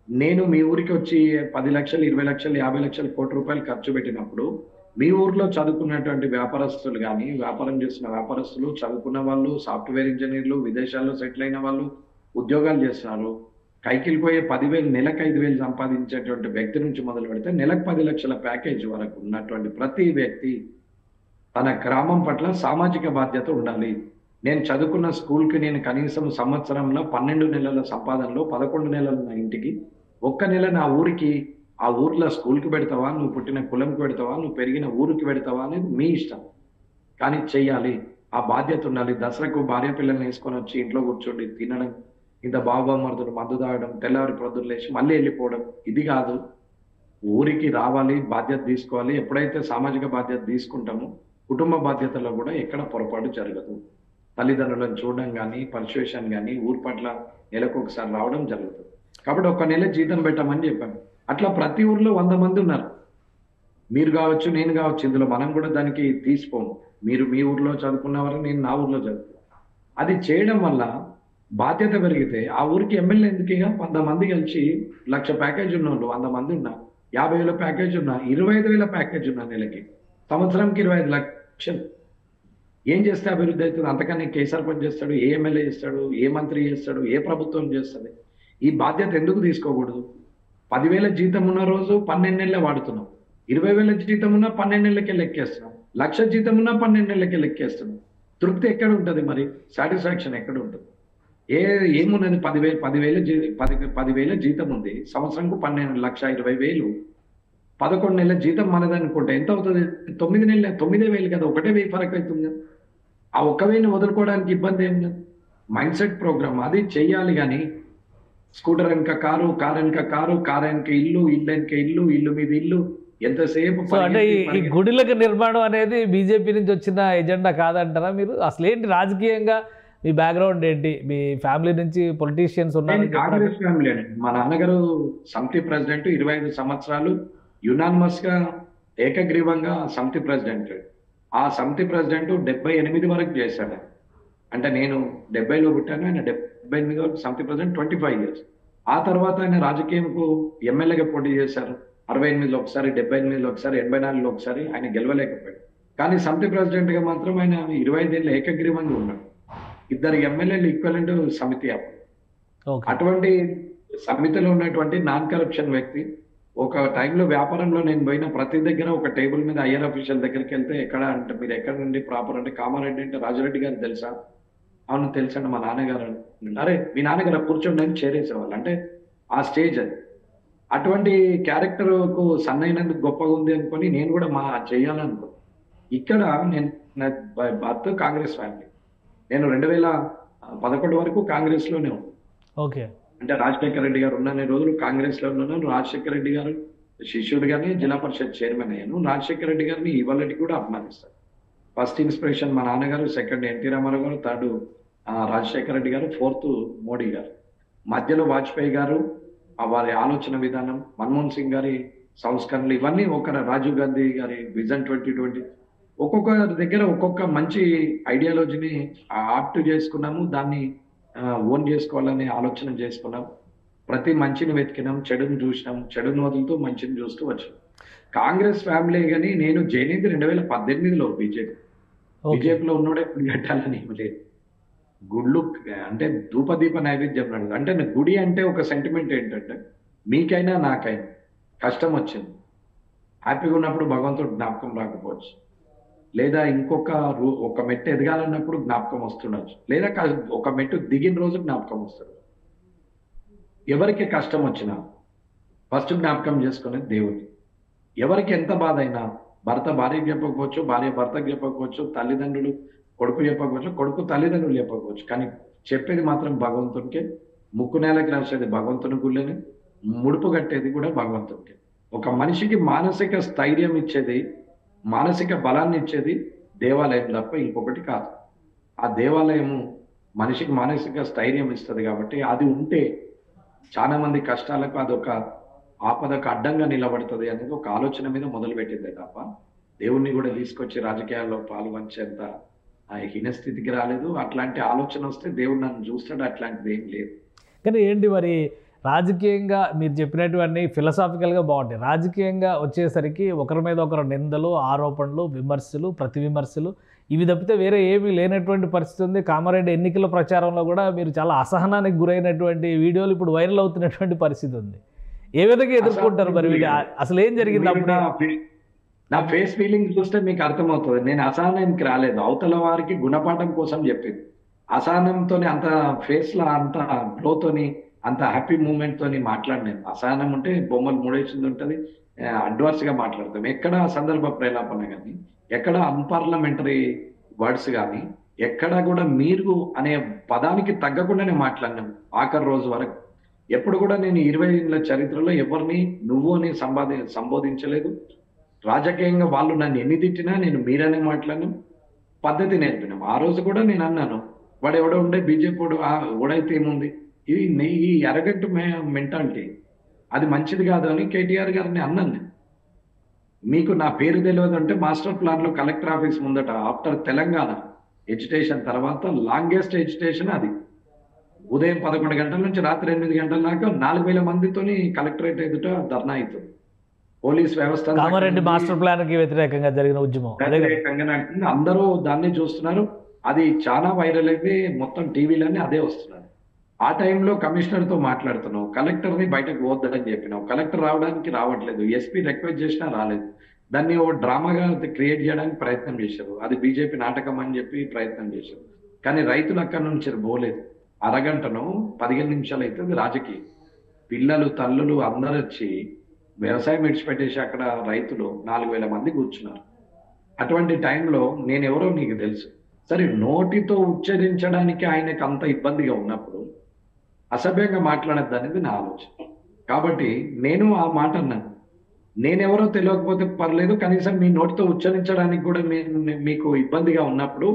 నేను మీ ఊరికి వచ్చి 10 లక్షలు, 20 లక్షలు, 50 లక్షలు, ₹1,00,00,000 ఖర్చు పెట్టినప్పుడు మీ ఊర్లో చదువుకున్నటువంటి వ్యాపారస్తులు కానీ, వ్యాపారం చేస్తున్న వ్యాపారస్తులు, చదువుకున్న వాళ్ళు, సాఫ్ట్వేర్ ఇంజనీర్లు, విదేశాల్లో సెటిల్ అయిన వాళ్ళు, ఉద్యోగాలు చేస్తున్నారు. కైకిలు పోయే 10,000, నెలకు 5,000 సంపాదించేటువంటి వ్యక్తి నుంచి మొదలు పెడితే నెలకు 10 లక్షల ప్యాకేజ్ వరకు ఉన్నటువంటి ప్రతి వ్యక్తి తన గ్రామం పట్ల సామాజిక బాధ్యత ఉండాలి. నేను చదువుకున్న స్కూల్కి నేను కనీసం సంవత్సరంలో 12 నెలల సంపాదనలో 11 నెలలు నా ఇంటికి, 1 నెల నా ఊరికి, ఆ ఊర్లో స్కూల్కి పెడతావా, నువ్వు పుట్టిన కులంకి పెడతావా, నువ్వు పెరిగిన ఊరికి పెడతావా అనేది మీ ఇష్టం. కానీ చెయ్యాలి, ఆ బాధ్యత ఉండాలి. దసరాకు భార్య పిల్లల్ని వేసుకొని వచ్చి ఇంట్లో కూర్చోండి తినడం, ఇంత బావమరుదులు మందు తాగడం, తెల్లవారి ప్రొద్దున లేచి మళ్ళీ వెళ్ళిపోవడం, ఇది కాదు. ఊరికి రావాలి, బాధ్యత తీసుకోవాలి. ఎప్పుడైతే సామాజిక బాధ్యత తీసుకుంటామో కుటుంబ బాధ్యతలో కూడా ఎక్కడ పొరపాటు జరగదు. తల్లిదండ్రులను చూడడం కానీ, పర్సువేషన్ కానీ, ఊరి పట్ల నెలకు ఒకసారి రావడం జరుగుతుంది. కాబట్టి ఒక నెల జీతం పెట్టమని చెప్పాను. అట్లా ప్రతి ఊర్లో 100 మంది ఉన్నారు. మీరు కావచ్చు, నేను కావచ్చు, ఇందులో మనం కూడా దానికి తీసిపోము. మీరు మీ ఊర్లో చదువుకున్నవారు, నేను నా ఊర్లో చదువుకున్నాను. అది చేయడం వల్ల బాధ్యత పెరిగితే ఆ ఊరికి ఎమ్మెల్యే ఎందుకు? ఇక 100 మంది కలిసి 1,00,000 ప్యాకేజ్ ఉన్న వాళ్ళు 100 మంది ఉన్నా, 50,000 ప్యాకేజ్ ఉన్నా, 25,000 ప్యాకేజ్ ఉన్నా, నెలకి సంవత్సరంకి 25 లక్షలు. ఏం చేస్తే అభివృద్ధి అవుతుంది? అంతకని కేసీఆర్ పని చేస్తాడు, ఏ ఎమ్మెల్యే చేస్తాడు, ఏ మంత్రి చేస్తాడు, ఏ ప్రభుత్వం చేస్తుంది? ఈ బాధ్యత ఎందుకు తీసుకోకూడదు? 10,000 జీతం ఉన్న రోజు 12 నెలలే వాడుతున్నాం. 20,000 జీతం ఉన్నా 12 నెలలకే లెక్కేస్తున్నాం. 1,00,000 జీతం ఉన్నా 12 నెలలకే లెక్కేస్తున్నాం. తృప్తి ఎక్కడ ఉంటుంది మరి? సాటిస్ఫాక్షన్ ఎక్కడ ఉంటుంది? ఏమున్నది? 10,000 జీతం ఉంది, సంవత్సరంకు 12,20,000, 11 నెలల జీతం మనది అనుకుంటే ఎంత అవుతుంది? 9 నెలలు, 9,000 కదా, 1,000 ఫరక్ అవుతుంది కదా. ఆ 1,000 వదులుకోవడానికి ఇబ్బంది ఏం లేదు. మైండ్ సెట్ ప్రోగ్రామ్ అది చెయ్యాలి. కానీ స్కూటర్ వెనక కారు, కారు వెనక కారు, కారు వెనక ఇల్లు, ఇల్లు వెనక ఇల్లు, ఇల్లు మీద ఇల్లు, ఎంతసేపు. సో అంటే ఈ గుడిలకు నిర్మాణం అనేది బీజేపీ నుంచి వచ్చిన ఎజెండా కాదంటారా మీరు? అసలు ఏంటి రాజకీయంగా మీ బ్యాక్గ్రౌండ్ ఏంటి? మీ ఫ్యామిలీ నుంచి పొలిటీషియన్స్ ఉన్నారు? కాంగ్రెస్ ఫ్యామిలీ అండి. మా నాన్నగారు సమితి ప్రెసిడెంట్, 25 సంవత్సరాలు యునానిమస్ గా ఏకగ్రీవంగా సమితి ప్రెసిడెంట్. ఆ సమితి ప్రెసిడెంట్ 78 వరకు చేశాడు. అంటే నేను 70లో పుట్టాను, ఆయన 78 వరకు సమితి ప్రెసిడెంట్, 25 years. ఆ తర్వాత ఆయన రాజకీయంకు ఎమ్మెల్యేగా పోటీ చేశారు. 68లో ఒకసారి, 78లో ఒకసారి, 84లో ఒకసారి. ఆయన గెలవలేకపోయాడు. కానీ సమితి ప్రెసిడెంట్ గా మాత్రం ఆయన 25 ఏళ్ళు ఏకగ్రీవంగా ఉన్నాడు. 2 ఎమ్మెల్యేలు ఈక్వలెంట్ సమితి అప్పుడు. అటువంటి సమితిలో ఉన్నటువంటి నాన్ కరప్షన్ వ్యక్తి. ఒక టైంలో వ్యాపారంలో నేను పోయిన ప్రతి దగ్గర ఒక టేబుల్ మీద ఐఆర్ అఫీషియల్ దగ్గరికి వెళ్తే, ఎక్కడ అంటే మీరు ఎక్కడ నుండి ప్రాపర్ అంటే, కామారెడ్డి అంటే రాజరెడ్డి గారు తెలుసా? అవును తెలుసండి, మా నాన్నగారు. అరే మీ నాన్నగారు కూర్చోండి అని చేరేసేవాళ్ళు. అంటే ఆ స్టేజ్ అది. అటువంటి క్యారెక్టర్కు సన్నైనందుకు గొప్పగా ఉంది అనుకొని నేను కూడా చేయాలనుకో. ఇక్కడ నేను బర్త్ కాంగ్రెస్ ఫ్యామిలీ. నేను 2011 వరకు కాంగ్రెస్ లోనే ఉన్నాను. ఓకే. అంటే రాజశేఖర రెడ్డి గారు ఉన్న రోజులు కాంగ్రెస్ లో ఉన్నాను. రాజశేఖర రెడ్డి గారు శిష్యుడిగానే జిల్లా పరిషత్ చైర్మన్ అయ్యాను. రాజశేఖర రెడ్డి గారిని ఇవాళకి కూడా అభిమానిస్తాను. ఫస్ట్ ఇన్స్పిరేషన్ మా నాన్నగారు, సెకండ్ ఎన్టీ రామారావు గారు, థర్డ్ రాజశేఖర రెడ్డి గారు, ఫోర్త్ మోడీ గారు, మధ్యలో వాజ్పేయి గారు, వారి ఆలోచన విధానం, మన్మోహన్ సింగ్ గారి సంస్కరణలు, ఇవన్నీ రాజీవ్ గాంధీ గారి విజన్ 2020, ఒక్కొక్క దగ్గర ఒక్కొక్క మంచి ఐడియాలజీని ఆప్ట్ చేసుకున్నాము. దాన్ని ఓన్ చేసుకోవాలనే ఆలోచన చేసుకున్నాం. ప్రతి మంచిని వెతికినాం, చెడుని చూసినాం, చెడుని వదులుతూ మంచిని చూస్తూ వచ్చాం. కాంగ్రెస్ ఫ్యామిలీ కానీ నేను జైనింది 2018లో బీజేపీలో ఉన్నోడే కట్టాలని ఏమి లేదు. గుళ్ళు అంటే ధూపదీప నైవేద్యం నడదు. అంటే గుడి అంటే ఒక సెంటిమెంట్ ఏంటంటే, మీకైనా నాకైనా కష్టం వచ్చింది, హ్యాపీగా ఉన్నప్పుడు భగవంతుడు జ్ఞాపకం రాకపోవచ్చు, లేదా ఒక మెట్టు ఎదగాలన్నప్పుడు జ్ఞాపకం వస్తుండొచ్చు, లేదా ఒక మెట్టు దిగిన రోజు జ్ఞాపకం వస్తుంది. ఎవరికి కష్టం వచ్చినా ఫస్ట్ జ్ఞాపకం చేసుకునేది దేవుడు. ఎవరికి ఎంత బాధ అయినా, భర్త భార్యకు చెప్పకపోవచ్చు, భార్య భర్తకు చెప్పకపోవచ్చు, తల్లిదండ్రులు కొడుకు చెప్పకపోవచ్చు, కొడుకు తల్లిదండ్రులు చెప్పకపోవచ్చు, కానీ చెప్పేది మాత్రం భగవంతుడికే. ముక్కు నేలకి రాసేది భగవంతుని గుళ్ళని, ముడుపు కట్టేది కూడా భగవంతుడికే. ఒక మనిషికి మానసిక స్థైర్యం ఇచ్చేది, మానసిక బలాన్ని ఇచ్చేది దేవాలయం తప్ప ఇంకొకటి కాదు. ఆ దేవాలయము మనిషికి మానసిక స్థైర్యం ఇస్తుంది. కాబట్టి అది ఉంటే చాలా మంది కష్టాలకు అదొక ఆపదకు అడ్డంగా నిలబడుతుంది అనేది ఒక ఆలోచన మీద మొదలుపెట్టిందే తప్ప దేవుణ్ణి కూడా తీసుకొచ్చి రాజకీయాల్లో పాల్గొంచేంత హీనస్థితికి రాలేదు. అట్లాంటి ఆలోచన వస్తే దేవుడు నన్ను చూస్తాడు, అట్లాంటిది ఏం లేదు. కానీ ఏంటి మరి రాజకీయంగా మీరు చెప్పినటువంటి ఫిలసాఫికల్గా బాగుంటాయి. రాజకీయంగా వచ్చేసరికి ఒకరి మీద ఒకరు నిందలు, ఆరోపణలు, విమర్శలు, ప్రతి విమర్శలు, ఇవి తప్పితే వేరే ఏమీ లేనటువంటి పరిస్థితి ఉంది. కామారెడ్డి ఎన్నికల ప్రచారంలో కూడా మీరు చాలా అసహనానికి గురైనటువంటి వీడియోలు ఇప్పుడు వైరల్ అవుతున్నటువంటి పరిస్థితి ఉంది. ఏ విధంగా ఎదుర్కొంటారు మరి? అసలు ఏం జరిగింది అప్పుడు? నా ఫేస్ ఫీలింగ్ చూస్తే మీకు అర్థమవుతుంది. నేను అసహనానికి రాలేదు, అవతల వారికి గుణపాఠం కోసం చెప్పింది. అసహనంతో అంత ఫేస్ లో అంత గ్లోతోని అంత హ్యాపీ మూమెంట్ తోని మాట్లాడినాను. అసహనం ఉంటే బొమ్మలు మూడేసింది ఉంటుంది, అడ్వాన్స్ గా మాట్లాడతాం. ఎక్కడ సందర్భ ప్రేలాపన కానీ, ఎక్కడ అన్పార్లమెంటరీ వర్డ్స్ కానీ ఎక్కడా కూడా మీరు అనే పదానికి తగ్గకుండానే మాట్లాడినాం ఆఖరి రోజు వరకు. ఎప్పుడు కూడా నేను 20 ఏళ్ల చరిత్రలో ఎవరిని నువ్వు అని సంబోధించలేదు. రాజకీయంగా వాళ్ళు నన్ను ఎన్ని తిట్టినా నేను మీరనే మాట్లాడినాం, పద్ధతి నేర్పినాం. ఆ రోజు కూడా నేను అన్నాను, వాడు ఎవడో ఉండే బీజేపీ ఓడైతే ఏముంది, ఈ అరగంట మెంటాలిటీ అది మంచిది కాదు అని కేటీఆర్ గారిని అన్నాను నేను. మీకు నా పేరు తెలియదు అంటే మాస్టర్ ప్లాన్ లో కలెక్టర్ ఆఫీస్ ముందట ఆఫ్టర్ తెలంగాణ ఎడ్యుకేషన్ తర్వాత లాంగెస్ట్ ఎడ్యుకేషన్ అది. ఉదయం 11 గంటల నుంచి రాత్రి 8 గంటల దాకా 4000 మందితోని కలెక్టరేట్ ఎదుట ధర్నా అవుతుంది. పోలీస్ వ్యవస్థ కామారెడ్డి మాస్టర్ ప్లాన్ కి వ్యతిరేకంగా జరిగిన ఉద్యమం వ్యతిరేకంగా అందరూ దాన్ని చూస్తున్నారు. అది చాలా వైరల్ అయితే మొత్తం టీవీలన్నీ అదే వస్తున్నారు. ఆ టైంలో కమిషనర్ తో మాట్లాడుతున్నావు, కలెక్టర్ ని బయటకు పోద్దని చెప్పినావు, కలెక్టర్ రావడానికి రావట్లేదు, ఎస్పీ రిక్వెస్ట్ చేసినా రాలేదు. దాన్ని ఓ డ్రామాగా క్రియేట్ చేయడానికి ప్రయత్నం చేశారు. అది బీజేపీ నాటకం అని చెప్పి ప్రయత్నం చేశారు. కానీ రైతులు అక్కడి నుంచి పోలేదు. అరగంటను 15 నిమిషాలు అవుతుంది రాజకీయం. పిల్లలు తల్లులు అందరూ వచ్చి వ్యవసాయం విడిచిపెట్టేసి అక్కడ రైతులు 4000 మంది కూర్చున్నారు. అటువంటి టైంలో నేనెవరో నీకు తెలుసు. సరే, నోటితో ఉచ్చరించడానికి ఆయనకు అంత ఇబ్బందిగా ఉన్నప్పుడు అసభ్యంగా మాట్లాడద్దు అనేది నా ఆలోచన. కాబట్టి నేను ఆ మాట అన్నాను, నేనెవరో తెలియకపోతే పర్లేదు, కనీసం మీ నోటితో ఉచ్చరించడానికి కూడా మీకు ఇబ్బందిగా ఉన్నప్పుడు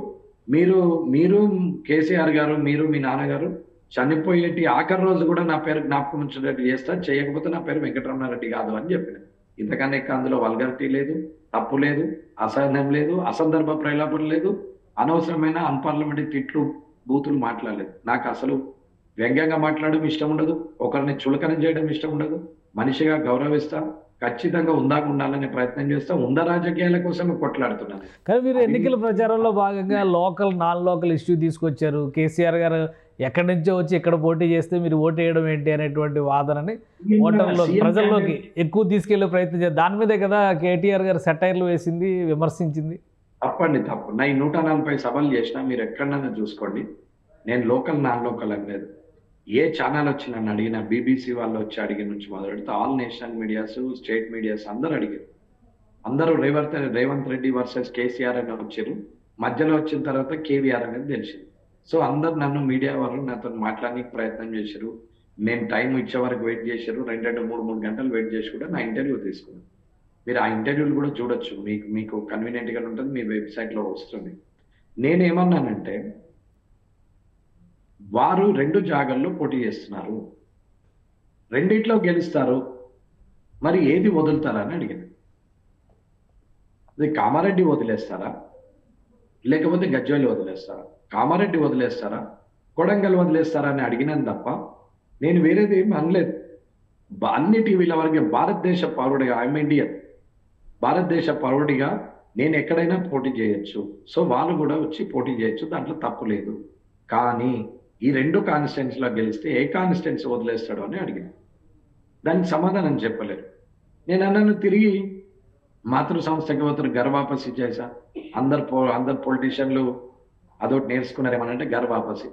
మీరు కేసీఆర్ గారు, మీరు మీ నాన్నగారు చనిపోయేటి ఆఖరి రోజు కూడా నా పేరు జ్ఞాపకం ఉంచేటట్టు చేస్తా, చేయకపోతే నా పేరు వెంకటరమణారెడ్డి కాదు అని చెప్పిన. ఇంతకన్నా ఎక్కువ అందులో వల్గరిటీ లేదు, తప్పు లేదు, అసహనం లేదు, అసందర్భ ప్రలాపన లేదు, అనవసరమైన అన్పార్లమెంటరీ తిట్లు బూతులు మాట్లాడలేదు. నాకు అసలు వ్యంగ్యంగా మాట్లాడడం ఇష్టం ఉండదు, ఒకరిని చులకన చేయడం ఇష్టం ఉండదు. మనిషిగా గౌరవిస్తా, ఖచ్చితంగా ఉందాక ఉండాలనే ప్రయత్నం చేస్తా, ఉంద రాజకీయాల కోసం కొట్లాడుతున్నాను. కానీ మీరు ఎన్నికల ప్రచారంలో భాగంగా నాన్ లోకల్ ఇష్యూ తీసుకొచ్చారు. కేసీఆర్ గారు ఎక్కడి నుంచో వచ్చి ఇక్కడ పోటీ చేస్తే మీరు ఓటు వేయడం ఏంటి అనేటువంటి వాదనని ఓటర్లో ప్రజల్లోకి ఎక్కువ తీసుకెళ్లే ప్రయత్నం చేస్తారు. దాని మీదే కదా కేటీఆర్ గారు సెటైర్లు వేసింది, విమర్శించింది. తప్పు. నా 140 సభలు చేసినా మీరు ఎక్కడన్నా చూసుకోండి, నేను లోకల్ నాన్ లోకల్ అనేది ఏ ఛానల్ వచ్చి నన్ను అడిగినా, బీబీసీ వాళ్ళు వచ్చి అడిగిన నుంచి మొదలెడితే all national medias, state medias అందరూ అడిగారు. అందరూ రేవంత్ రెడ్డి వర్సెస్ కేసీఆర్ అని వచ్చారు. మధ్యలో వచ్చిన తర్వాత కేవీఆర్ అనేది తెలిసింది. సో అందరు నన్ను మీడియా వాళ్ళు నాతో మాట్లాడడానికి ప్రయత్నం చేశారు. నేను టైం ఇచ్చే వరకు వెయిట్ చేశారు. 2-3 గంటలు వెయిట్ చేసి కూడా నా ఇంటర్వ్యూ తీసుకున్నాను. మీరు ఆ ఇంటర్వ్యూలు కూడా చూడొచ్చు, మీకు కన్వీనియంట్గా ఉంటుంది, మీ వెబ్సైట్లో వస్తుంది. నేనేమన్నానంటే, వారు 2 జాగాల్లో పోటీ చేస్తున్నారు, రెండిట్లో గెలుస్తారు, మరి ఏది వదులుతారా అని అడిగింది. అది కామారెడ్డి వదిలేస్తారా, లేకపోతే గజ్వేల్ వదిలేస్తారా, కామారెడ్డి వదిలేస్తారా, కొడంగల్ వదిలేస్తారా అని అడిగినాను తప్ప నేను వేరేది ఏమి అనలేదు. అన్ని టీవీల వరకు భారతదేశ పౌరుడిగా, ఐఎమ్ ఇండియన్, భారతదేశ పౌరుడిగా నేను ఎక్కడైనా పోటీ చేయొచ్చు. సో వాళ్ళు కూడా వచ్చి పోటీ చేయొచ్చు, దాంట్లో తప్పు లేదు. కానీ ఈ 2 కాన్స్టిట్యున్సీలో గెలిస్తే ఏ కాన్స్టిట్యున్సీ వదిలేస్తాడో అని అడిగింది. దానికి సమాధానం చెప్పలేరు. నేను అన్నాను, తిరిగి మాతృ సంస్థకి పోతారు, గర్వాపసి చేశా. అందరు పొలిటీషియన్లు అదొకటి నేర్చుకున్నారేమనంటే గర్వాపసి.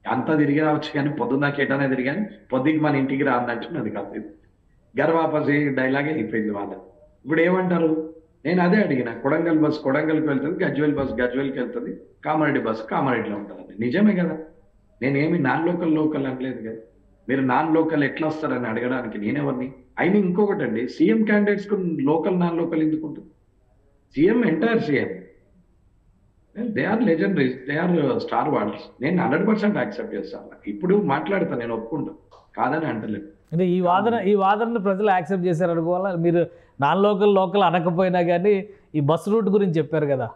అంతా తిరిగి రావచ్చు కానీ పొద్దున్న కేటానే తిరిగాను, పొద్దుకి మన ఇంటికి రా అన్నట్టున్నది కాదు. గర్వాపసి డైలాగే అయిపోయింది వాళ్ళది. ఇప్పుడు ఏమంటారు, నేను అదే అడిగిన, కొడంగల్ బస్ కొడంగల్కి వెళ్తుంది, గజ్వేల్ బస్ గజ్వేల్కి వెళ్తుంది, కామారెడ్డి బస్ కామారెడ్డిలో ఉంటుందండి. నిజమే కదా, నేనేమి నాన్ లోకల్ అనలేదు కదా. మీరు నాన్ లోకల్ ఎట్లా వస్తారని అడగడానికి నేనెవరిని? అయినా ఇంకొకటి అండి, సీఎం క్యాండిడేట్స్కు లోకల్ నాన్ లోకల్ ఎందుకు ఉంటుంది? CM entire CM they are legendaries, they are star wards. నేను 100% యాక్సెప్ట్ చేస్తాను. ఇప్పుడు మాట్లాడతాను, నేను ఒప్పుకుంటాను, కాదని అంటలేదు. అంటే ఈ వాదనను ప్రజలు యాక్సెప్ట్ చేశారు అనుకోవాలా? మీరు నాన్ లోకల్ అనకపోయినా కానీ ఈ బస్ రూట్ గురించి చెప్పారు కదా,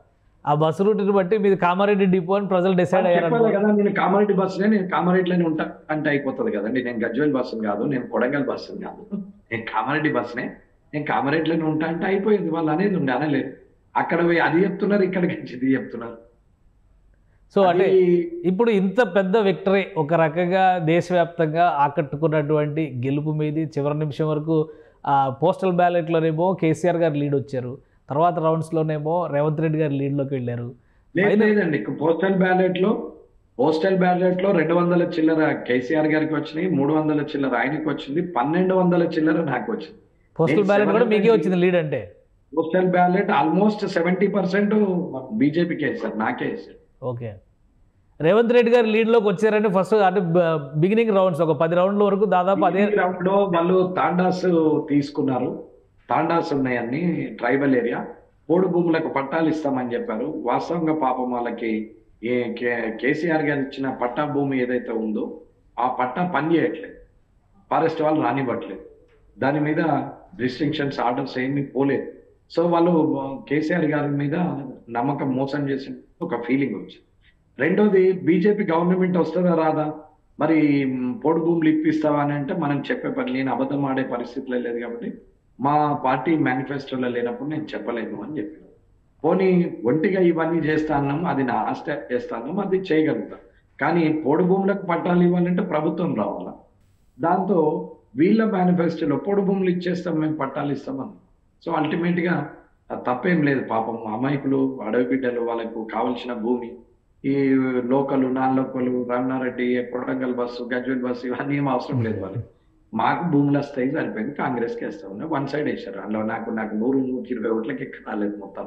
ఆ బస్ రూట్ని బట్టి మీరు కామారెడ్డి డిపో అని ప్రజలు డిసైడ్ అయ్యారు కదా. నేను కామారెడ్డి బస్సునే, నేను కామారెడ్డిలోనే ఉంటా అంటే అయిపోతుంది కదండి. నేను గజ్వేల్ బస్సుని కాదు, నేను కొడంగల్ బస్సుని కాదు, నేను కామారెడ్డి బస్సునే, నేను కామారెడ్డిలోనే ఉంటా అంటే అయిపోయింది. వాళ్ళు అనేది ఉండి అనలేదు. అక్కడ పోయి అది చెప్తున్నారు, ఇక్కడికి ఇది చెప్తున్నారు. సో అంటే ఇప్పుడు ఇంత పెద్ద విక్టరీ ఒక రకంగా దేశవ్యాప్తంగా ఆకట్టుకున్నటువంటి గెలుపు మీది చివరి నిమిషం వరకు పోస్టల్ బ్యాలెట్లోనేమో కేసీఆర్ గారు లీడ్ వచ్చారు, తర్వాత రౌండ్స్లోనేమో రేవంత్ రెడ్డి గారు లీడ్లోకి వెళ్ళారు. లేదండి, పోస్టల్ బ్యాలెట్లో 200 చిల్లర కేసీఆర్ గారికి వచ్చినాయి, 300 చిల్లర ఆయనకి వచ్చింది, 1200 చిల్లర నాకు వచ్చింది. పోస్టల్ బ్యాలెట్ కూడా మీకే వచ్చింది లీడ్ అంటే? పోస్టల్ బ్యాలెట్ ఆల్మోస్ట్ 70% బీజేపీకి వేశారు, నాకే వేశారు. ఓకే. రేవంత్ రెడ్డి గారు లీడ్లోకి వచ్చారంటే ఫస్ట్ అంటే బిగినింగ్ రౌండ్స్ ఒక 10 రౌండ్ల వరకు దాదాపు అదే రౌండ్ లో వాళ్ళు తాండాస్ తీసుకున్నారు. తాండాస్ ఉన్నాయన్ని ట్రైబల్ ఏరియా, పోడు భూములకు పట్టాలు ఇస్తామని చెప్పారు. వాస్తవంగా పాపం వాళ్ళకి కేసీఆర్ గారు ఇచ్చిన పట్టా భూమి ఏదైతే ఉందో ఆ పట్టా పని చేయట్లేదు, ఫారెస్ట్ వాళ్ళు రానివ్వట్లేదు, దాని మీద రిస్ట్రిక్షన్స్ ఆర్డర్స్ ఏమీ పోలేదు. సో వాళ్ళు కేసీఆర్ గారి మీద నమ్మకం మోసం చేసిన ఒక ఫీలింగ్ వచ్చింది. రెండోది, బీజేపీ గవర్నమెంట్ వస్తుందా రాదా, మరి పోడు భూములు ఇప్పిస్తావా అని అంటే మనం చెప్పే పని, నేను అబద్ధం ఆడే పరిస్థితిలో లేదు కాబట్టి మా పార్టీ మేనిఫెస్టోలో లేనప్పుడు నేను చెప్పలేను అని చెప్పాను. పోనీ ఒంటిగా ఇవన్నీ చేస్తాను, అది నా ఆస్త చేస్తాను, అది చేయగలుగుతా. కానీ పోడు భూములకు పట్టాలు ఇవ్వాలంటే ప్రభుత్వం రావాలా. దాంతో వీళ్ళ మేనిఫెస్టోలో పోడు భూములు ఇచ్చేస్తాం, మేము పట్టాలు ఇస్తామని. సో అల్టిమేట్గా తప్పేం లేదు, పాపం అమాయకులు, అడవి బిడ్డలు, వాళ్ళకు కావలసిన భూమి, ఈ local, non local, Ramana Reddy, Kodangal bus, Gajwel bus, ఇవన్నీ ఏం అవసరం లేదు వాళ్ళకి. మాకు భూములు వస్తాయి సరిపోయింది, కాంగ్రెస్కి వేస్తామని వన్ సైడ్ వేశారు. అందులో నాకు 100-120 ఓట్లకి ఎక్కడ రాలేదు, మొత్తం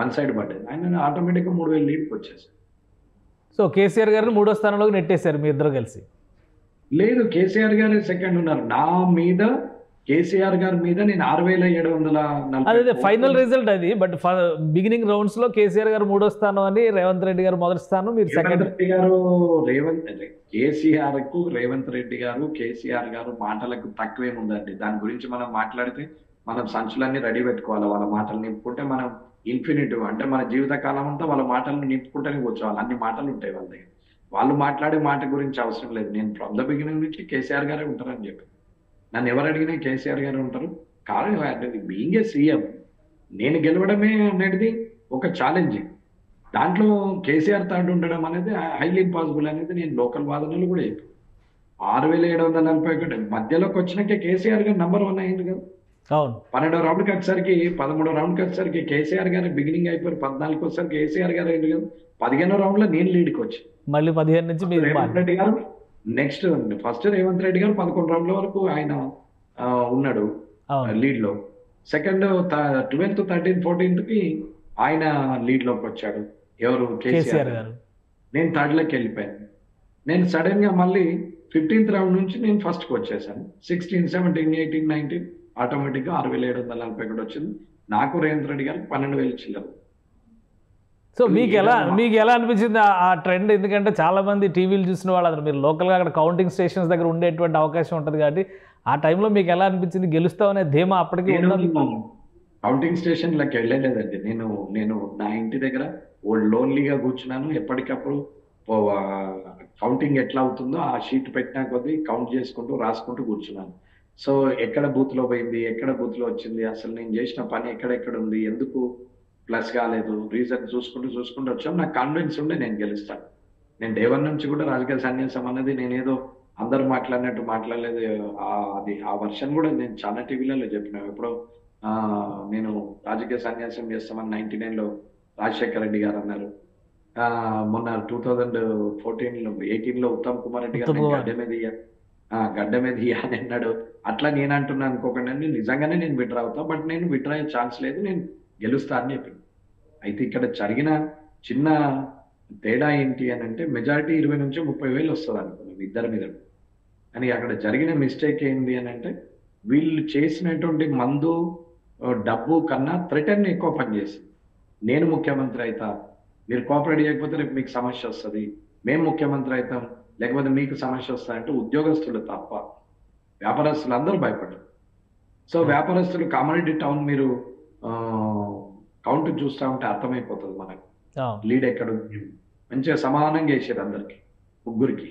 వన్ సైడ్ పడ్డది. ఆయన ఆటోమేటిక్గా 3000 లీడ్కి వచ్చేసారు. సో కేసీఆర్ గారిని 3వ స్థానంలోకి నెట్టేశారు మీ ఇద్దరు కలిసి. లేదు, కేసీఆర్ గారు సెకండ్ ఉన్నారు. నా మీద, కేసీఆర్ గారి మీద నేను 6740. అదే ఫైనల్ రిజల్ట్ అది. బట్ బిగినింగ్ రౌండ్స్ లో కేసీఆర్ గారు 3వ స్థానం అని, రేవంత్ రెడ్డి గారు మొదటి స్థానం, మీరు సెకండ్. కేసీఆర్ కు రేవంత్ రెడ్డి గారు, కేసీఆర్ గారు మాటలకు తక్కువేముందండి. దాని గురించి మనం మాట్లాడితే మనం సంచులన్నీ రెడీ పెట్టుకోవాలి. వాళ్ళ మాటలు నింపుకుంటే మనం ఇన్ఫినిటివ్, అంటే మన జీవితకాలం అంతా వాళ్ళ మాటలను నింపుకుంటేనే కూర్చోవాలి. అన్ని మాటలు ఉంటాయి వాళ్ళ దగ్గర. వాళ్ళు మాట్లాడే మాట గురించి అవసరం లేదు. నేను ఫ్రమ్ ద బిగినింగ్ నుంచి కేసీఆర్ గారే ఉంటారని చెప్పి, నన్ను ఎవరు అడిగినా కేసీఆర్ గారు ఉంటారు. కారణం బీయింగ్ ఏ సీఎం నేను గెలవడమే అనేది ఒక ఛాలెంజింగ్. దాంట్లో కేసీఆర్ థర్డ్ ఉండడం అనేది హైలీ ఇంపాసిబుల్ అనేది నేను లోకల్ వాదనలు కూడా చెప్పాను. 6741 మధ్యలోకి వచ్చినాకే కేసీఆర్ గారు నంబర్ 1 అయింది కదా. అవును, 12వ రౌండ్కి వచ్చేసరికి, 13వ రౌండ్కి వచ్చేసరికి కేసీఆర్ గారు బిగినింగ్ అయిపోయి 14కి వచ్చేసరికి కేసీఆర్ గారు అయింది కదా. 15వ రౌండ్ లో నేను లీడ్కి వచ్చి, మళ్ళీ 15 నుంచి మీరు రేవంత్ రెడ్డి గారు నెక్స్ట్. ఫస్ట్ రేవంత్ రెడ్డి గారు 11 రౌండ్ల వరకు ఆయన ఉన్నాడు లీడ్ లో. సెకండ్ 12th, 13th, 14th ఆయన లీడ్ లోకి వచ్చాడు. ఎవరు? కేసీఆర్ గారు. నేను థర్డ్ లోకి వెళ్ళిపోయాను. నేను సడన్ గా మళ్ళీ 15th రౌండ్ నుంచి నేను ఫస్ట్ కి వచ్చేసాను. 16, 17, 18, 19 ఆటోమేటిక్ గా 6741 వచ్చింది. నాకు రేవంత్ రెడ్డి గారికి 12,000 చిల్లరు. సో మీకు ఎలా అనిపించింది ఆ ట్రెండ్? ఎందుకంటే చాలా మంది టీవీలు చూసిన వాళ్ళందరూ, మీరు లోకల్గా అక్కడ కౌంటింగ్ స్టేషన్స్ దగ్గర ఉండేటువంటి అవకాశం ఉంటుంది కాబట్టి ఆ టైంలో మీకు ఎలా అనిపించింది? గెలుస్తామనే ధీమా అప్పటికి కౌంటింగ్ స్టేషన్లకు వెళ్ళలేదండి. నేను నా ఇంటి దగ్గర లోన్లీగా కూర్చున్నాను. ఎప్పటికప్పుడు కౌంటింగ్ ఎట్లా అవుతుందో ఆ షీట్ పెట్టినా కొద్దీ కౌంట్ చేసుకుంటూ రాసుకుంటూ కూర్చున్నాను. సో ఎక్కడ బూత్ లో పోయింది, ఎక్కడ బూత్ లో వచ్చింది, అసలు నేను చేసిన పని ఎక్కడెక్కడ ఉంది, ఎందుకు ప్లస్ కాలేదు, రీజన్ చూసుకుంటూ వచ్చాం. నాకు కాన్ఫిడెన్స్ ఉండే నేను గెలుస్తాను. నేను డే 1 నుంచి కూడా రాజకీయ సన్యాసం అన్నది నేనేదో అందరూ మాట్లాడినట్టు మాట్లాడలేదు. అది ఆ వర్షన్ కూడా నేను చాలా టీవీలలో చెప్పిన. ఎప్పుడో నేను రాజకీయ సన్యాసం చేస్తామని 99లో రాజశేఖర రెడ్డి గారు అన్నారు. మొన్న 2014లో 18లో ఉత్తమ్ కుమార్ రెడ్డి గారు గడ్డ మీద అని అన్నాడు. అట్లా నేను అంటున్నాను అనుకోకండి, నిజంగానే నేను విడ్రా అవుతా. బట్ నేను విడ్రా అయ్యే ఛాన్స్ లేదు, నేను గెలుస్తా అని చెప్పింది. అయితే ఇక్కడ జరిగిన చిన్న తేడా ఏంటి అని అంటే, మెజారిటీ 20 నుంచి 30,000 వస్తుంది అనుకున్నాం ఇద్దరి మీద. అని అక్కడ జరిగిన మిస్టేక్ ఏంటి అని అంటే, వీళ్ళు చేసినటువంటి మందు డబ్బు కన్నా థ్రెటన్ ఎక్కువ పనిచేసింది. నేను ముఖ్యమంత్రి అవుతా, మీరు కోఆపరేట్ చేయకపోతే రేపు మీకు సమస్య వస్తుంది, మేము ముఖ్యమంత్రి అవుతాం లేకపోతే మీకు సమస్య వస్తాయంటే ఉద్యోగస్తులు తప్ప వ్యాపారస్తులు అందరూ భయపడ్డారు. సో వ్యాపారస్తులు కామారెడ్డి టౌన్ మీరు కౌంట్ చూస్తా ఉంటే అర్థమైపోతుంది మనకు లీడ్ ఎక్కడ ఉంది. మంచిగా సమానంగా వేసారు అందరికి, ముగ్గురికి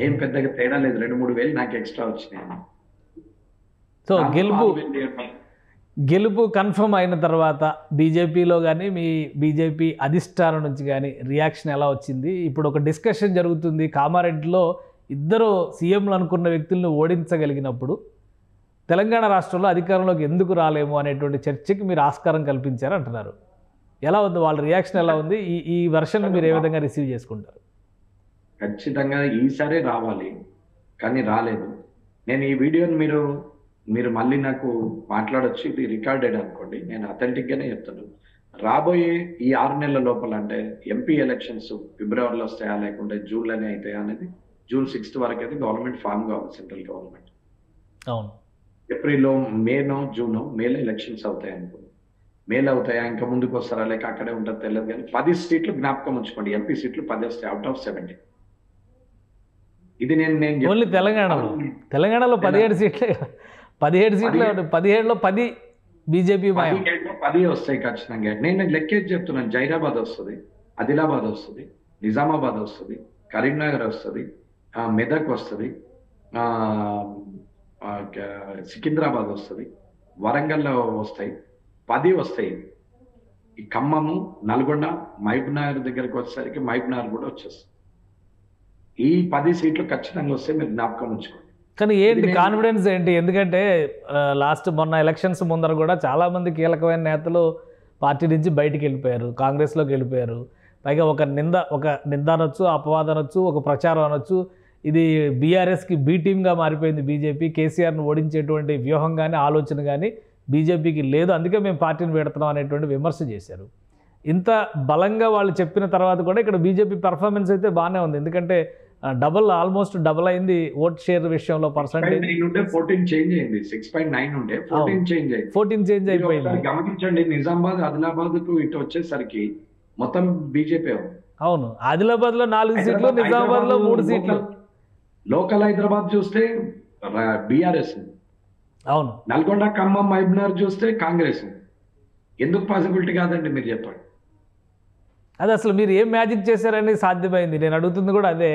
ఏం పెద్దగా తేడా లేదు. 2-3 వేలు నాకు ఎక్స్ట్రా వచ్చినాయి. సో గెలుపు కన్ఫర్మ్ అయిన తర్వాత బీజేపీలో కానీ మీ బీజేపీ అధిష్టానం నుంచి కానీ రియాక్షన్ ఎలా వచ్చింది? ఇప్పుడు ఒక డిస్కషన్ జరుగుతుంది, కామారెడ్డిలో ఇద్దరు సీఎంలు అనుకున్న వ్యక్తులను ఓడించగలిగినప్పుడు తెలంగాణ రాష్ట్రంలో అధికారంలోకి ఎందుకు రాలేము అనేటువంటి చర్చకి మీరు ఆస్కారం కల్పించారు అంటున్నారు. ఎలా ఉంది వాళ్ళ రియాక్షన్? ఎలా ఉంది? ఈ వెర్షన్ మీరు ఏ విధంగా రిసీవ్ చేసుకుంటారు? ఖచ్చితంగా ఈసారి రావాలి, కానీ రాలేదు. నేను ఈ వీడియోని మీరు మీరు మళ్ళీ నాకు మాట్లాడొచ్చు, ఇది రికార్డెడ్ అనుకోండి, నేను అథెంటిక్ గానే చెప్తాను. రాబోయే ఈ 6 నెలల లోపల, అంటే ఎంపీ ఎలక్షన్స్ ఫిబ్రవరిలో వస్తాయా లేకుంటే జూన్లోనే అవుతాయా అనేది, June 6th వరకు అయితే గవర్నమెంట్ ఫామ్ కావాలి, సెంట్రల్ గవర్నమెంట్. అవును. ఏప్రిల్లో, మేలో ఎలక్షన్స్ అవుతాయి అనుకోండి. మేలో అవుతాయా, ఇంకా ముందుకు వస్తారా లేక అక్కడే ఉంటారు తెలియదు, కానీ 10 సీట్లు జ్ఞాపకం ఉంచుకోండి. ఎంపీ సీట్లు 10 వస్తాయి అవుట్ ఆఫ్ 70. ఇది నేను ఓన్లీ తెలంగాణలో 17 సీట్లే, 17 సీట్లు, 17లో 10 బీజేపీ మాయం. 10 వస్తాయి ఖచ్చితంగా. నేను లెక్కేసి చెప్తున్నాను. జైరాబాద్ వస్తుంది, ఆదిలాబాద్ వస్తుంది, నిజామాబాద్ వస్తుంది, కరీంనగర్ వస్తుంది, మెదక్ వస్తుంది, సికింద్రాబాద్ వస్తుంది, వరంగల్లో వస్తాయి, 10 వస్తాయి. ఈ ఖమ్మము, నల్గొండ, మహబూబ్నగర్ దగ్గరకు వచ్చేసరికి మహబూబ్నగర్ కూడా వచ్చేస్తుంది. ఈ 10 సీట్లు ఖచ్చితంగా వస్తే మీరు జ్ఞాపకం ఉంచుకోండి. కానీ ఏంటి కాన్ఫిడెన్స్ ఏంటి? ఎందుకంటే మొన్న ఎలక్షన్స్ ముందర కూడా చాలామంది కీలకమైన నేతలు పార్టీ నుంచి బయటికి వెళ్ళిపోయారు, కాంగ్రెస్లోకి వెళ్ళిపోయారు. పైగా ఒక నింద అనొచ్చు, అపవాదం అనొచ్చు, ఒక ప్రచారం అనొచ్చు. ఇది బీఆర్ఎస్కి బీ టీమ్గా మారిపోయింది బీజేపీ. కేసీఆర్ను ఓడించేటువంటి వ్యూహం కానీ ఆలోచన కానీ బీజేపీకి లేదు, అందుకే మేము పార్టీని పెడుతున్నాం అనేటువంటి విమర్శ చేశారు. ఇంత బలంగా వాళ్ళు చెప్పిన తర్వాత కూడా ఇక్కడ బీజేపీ పెర్ఫార్మెన్స్ అయితే బాగానే ఉంది. ఎందుకంటే ఆల్మోస్ట్ డబల్ అయింది ఓట్ షేర్ విషయంలో పర్సెంటేజ్. 14 చేంజ్ అయింది, 6.9 ఉండే 14 చేంజ్ అయింది, 14 చేంజ్ అయిపోయింది. గమనించండి, నిజామాబాద్, ఆదిలాబాద్ కు ఇటు వచ్చేసరికి మొత్తం బీజేపీ. అవును, ఆదిలాబాద్ లో 4 సీట్లు, నిజామాబాద్ లో 3 సీట్లు. లోకల్ హైదరాబాద్ చూస్తే బీఆర్ఎస్, అవును, నల్గొండ, ఖమ్మం, మహబూబ్నగర్ చూస్తే కాంగ్రెస్. ఎందుకు పాసిబిలిటీ కాదండి మీరు చెప్పండి. అది అసలు మీరు ఏం మ్యాజిక్ చేశారని సాధ్యమైంది? నేను అడుగుతుంది కూడా అదే.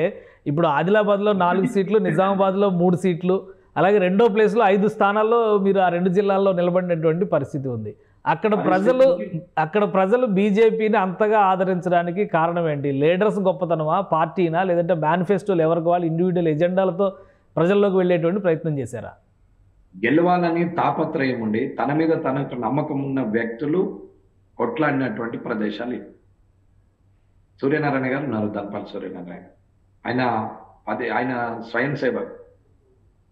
ఇప్పుడు ఆదిలాబాద్లో 4 సీట్లు, నిజామాబాద్లో 3 సీట్లు, అలాగే రెండో ప్లేస్లో 5 స్థానాల్లో మీరు ఆ 2 జిల్లాల్లో నిలబడినటువంటి పరిస్థితి ఉంది. అక్కడ ప్రజలు బీజేపీని అంతగా ఆదరించడానికి కారణం ఏంటి? లీడర్స్ గొప్పతనమా, పార్టీనా, లేదంటే మేనిఫెస్టోలు ఎవరికి వాళ్ళు ఇండివిజువల్ ఎజెండాలతో ప్రజల్లోకి వెళ్ళేటువంటి ప్రయత్నం చేశారా? గెలవాలని తాపత్రయం ఉండి తన మీద తనకు నమ్మకం ఉన్న వ్యక్తులు కొట్లాడినటువంటి ప్రదేశాలు. సూర్యనారాయణ గారు ఉన్నారు, దన్పాల్ సూర్యనారాయణ. ఆయన స్వయం సేవక్.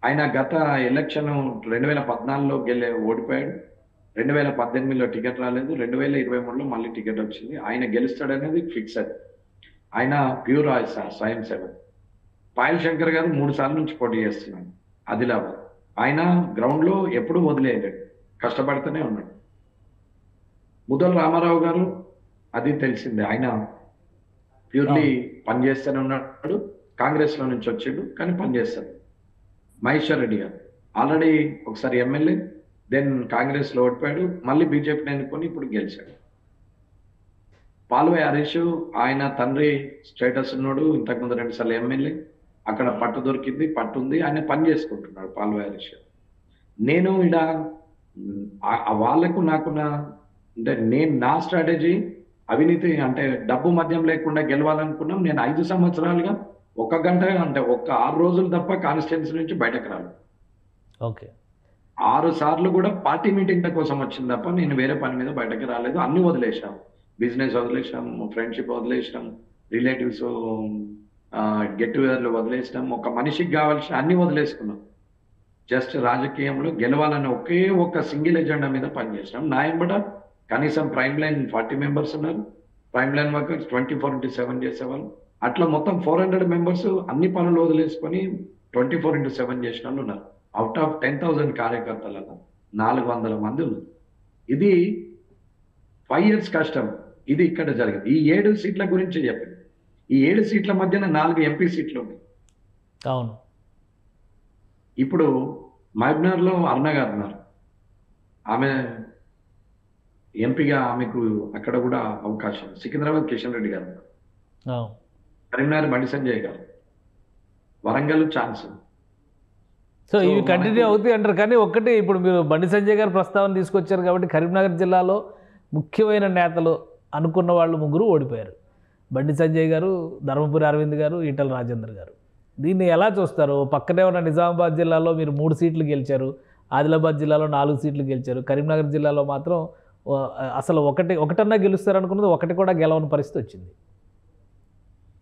ఆయన గత ఎలక్షన్ 2014లో ఓడిపోయాడు, 2018లో టికెట్ రాలేదు, 2023లో మళ్ళీ టికెట్ వచ్చింది. ఆయన గెలుస్తాడనేది ఫిక్సెడ్. ఆయన ప్యూర్ స్వయం సేవక్. పాయల్ శంకర్ గారు 3 సార్లు నుంచి పోటీ చేస్తున్నాడు ఆదిలాబాద్. ఆయన గ్రౌండ్లో ఎప్పుడు వదిలేయలేడు, కష్టపడుతూనే ఉన్నాడు. ముదల రామారావు గారు, అది తెలిసిందే, ఆయన ప్యూర్లీ పనిచేస్తూనే ఉన్నాడు. కాంగ్రెస్లో నుంచి వచ్చాడు కానీ పనిచేస్తాడు. మహేశ్వర్ రెడ్డి గారు ఆల్రెడీ ఒకసారి ఎమ్మెల్యే, దెన్ కాంగ్రెస్లో ఓడిపోయాడు, మళ్ళీ బీజేపీని ఎన్నుకొని ఇప్పుడు గెలిచాడు. పాల్వై హరీష్, ఆయన తండ్రి స్టేటస్ ఉన్నాడు, ఇంతకుముందు 2 సార్లు ఎమ్మెల్యే, అక్కడ పట్టు దొరికింది, పట్టు ఉంది, ఆయన పని చేసుకుంటున్నాడు పాల్వై హరీష్. నేను ఇక్కడ వాళ్ళకు అంటే నా స్ట్రాటజీ అవినీతి, అంటే డబ్బు మద్యం లేకుండా గెలవాలనుకున్నాం. నేను 5 సంవత్సరాలుగా 1 గంట, అంటే 6 రోజులు తప్ప కాన్స్టిట్యున్సీ నుంచి బయటకు రాను. ఓకే, 6 సార్లు కూడా పార్టీ మీటింగ్ల కోసం వచ్చింది తప్ప నేను వేరే పని మీద బయటకు రాలేదు. అన్ని వదిలేసాం, బిజినెస్ వదిలేసాం, ఫ్రెండ్షిప్ వదిలేసాం, రిలేటివ్స్ గెట్ టుగెదర్లు వదిలేసాం, ఒక మనిషికి కావాల్సిన అన్ని వదిలేసుకున్నాం. జస్ట్ రాజకీయంలో గెలవాలన్న ఒక్క సింగిల్ ఎజెండా మీద పనిచేసినాం. నా ఎంబట కనీసం ప్రైమ్ లైన్ 40 మెంబర్స్ ఉన్నారు, ప్రైమ్ లైన్ వర్కర్స్ 24/7 చేసేవాళ్ళు. అట్లా మొత్తం 400 మెంబర్స్ అన్ని పనులు వదిలేసుకొని 24/7 చేసిన వాళ్ళు ఉన్నారు. అవుట్ ఆఫ్ 10,000 కార్యకర్తలలో 400 మంది ఉన్నారు. ఇది 5 years కష్టం. ఇది ఇక్కడ జరిగింది. ఈ 7 సీట్ల గురించి చెప్పింది. ఈ 7 సీట్ల మధ్యన 4 ఎంపీ సీట్లు ఉన్నాయి. అవును, ఇప్పుడు మహబూబ్నగర్లో అరుణ గారు ఉన్నారు, ఆమె ఎంపీగా, ఆమెకు అక్కడ కూడా అవకాశం. సికింద్రాబాద్ కిషన్ రెడ్డి గారు, కరీంనగర్ బండి సంజయ్ గారు, వరంగల్ ఛాన్స్. సో ఇవి కంటిన్యూ అవుతాయి అంటారు. కానీ ఒక్కటి, ఇప్పుడు మీరు బండి సంజయ్ గారు ప్రస్తావన తీసుకొచ్చారు కాబట్టి కరీంనగర్ జిల్లాలో ముఖ్యమైన నేతలు అనుకున్న వాళ్ళు 3 ఓడిపోయారు. బండి సంజయ్ గారు, ధర్మపురి అరవింద్ గారు, ఈటల రాజేందర్ గారు. దీన్ని ఎలా చూస్తారు? పక్కనే ఉన్న నిజామాబాద్ జిల్లాలో మీరు 3 సీట్లు గెలిచారు, ఆదిలాబాద్ జిల్లాలో 4 సీట్లు గెలిచారు, కరీంనగర్ జిల్లాలో మాత్రం అసలు ఒకటన్నా గెలుస్తారు అనుకున్నది, ఒకటి కూడా గెలవని పరిస్థితి వచ్చింది.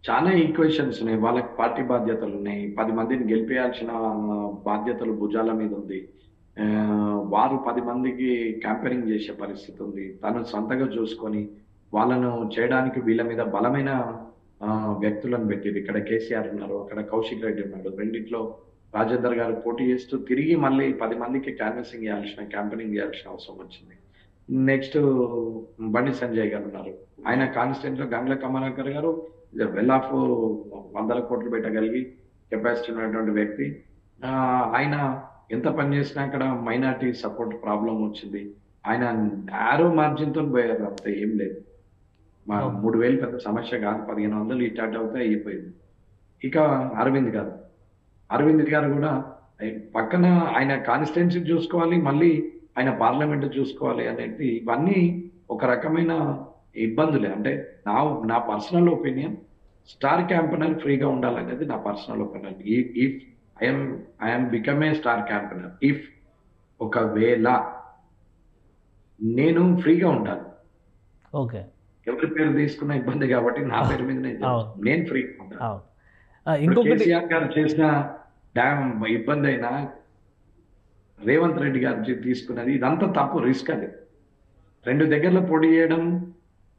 చాలా ఈక్వేషన్స్ ఉన్నాయి, వాళ్ళకి పార్టీ బాధ్యతలు ఉన్నాయి, 10 మందిని గెలిపేయాల్సిన బాధ్యతలు భుజాల మీద ఉంది. వారు 10 మందికి క్యాంపెయినింగ్ చేసే పరిస్థితి ఉంది. తను సొంతగా చూసుకొని వాళ్ళను చేయడానికి వీళ్ళ మీద బలమైన వ్యక్తులను పెట్టిర్రు. ఇక్కడ కేసీఆర్ ఉన్నారు, అక్కడ కౌశిక్ రెడ్డి ఉన్నాడు. రెండిట్లో రాజేందర్ గారు పోటీ చేస్తూ తిరిగి మళ్ళీ 10 మందికి క్యాంపెయినింగ్ చేయాల్సిన అవసరం వచ్చింది. నెక్స్ట్ బండి సంజయ్ గారు ఉన్నారు. ఆయన కాన్స్టిట్యూన్స్ లో గంగుల కమలాకర్ గారు వెల్ ఆఫ్ 100 కోట్లు పెట్టగలిగి కెపాసిటీ ఉన్నటువంటి వ్యక్తి. ఆయన ఎంత పని చేసినా అక్కడ మైనార్టీ సపోర్ట్ ప్రాబ్లం వచ్చింది. ఆయన నారో మార్జిన్ తో పోయారు, అంత ఏం లేదు. మా 3000 పెద్ద సమస్య కాదు, 1500 ఇటాట్ అవుతే అయిపోయింది. ఇక అరవింద్ గారు కూడా పక్కన ఆయన కాన్స్టిట్యున్సీ చూసుకోవాలి, మళ్ళీ ఆయన పార్లమెంట్ చూసుకోవాలి అనేది ఇవన్నీ ఒక రకమైన ఇబ్బందులే. అంటే నా పర్సనల్ ఒపీనియన్, స్టార్ క్యాంపెయినర్ ఫ్రీగా ఉండాలనేది నా personal opinion. If I'm become a star campaigner, if ఒకవేళ నేను ఫ్రీగా ఉండాలి, ఓకే, ఎవరి పేరు తీసుకున్న ఇబ్బంది కాబట్టి నా పేరు మీద నేను ఫ్రీగా ఉంటాను. కేసీఆర్ గారు చేసిన డ్యామ్ ఇబ్బంది అయినా రేవంత్ రెడ్డి గారు తీసుకున్నది ఇదంతా తప్పు, రిస్క్. అది 2 దగ్గరలో పోటీ చేయడం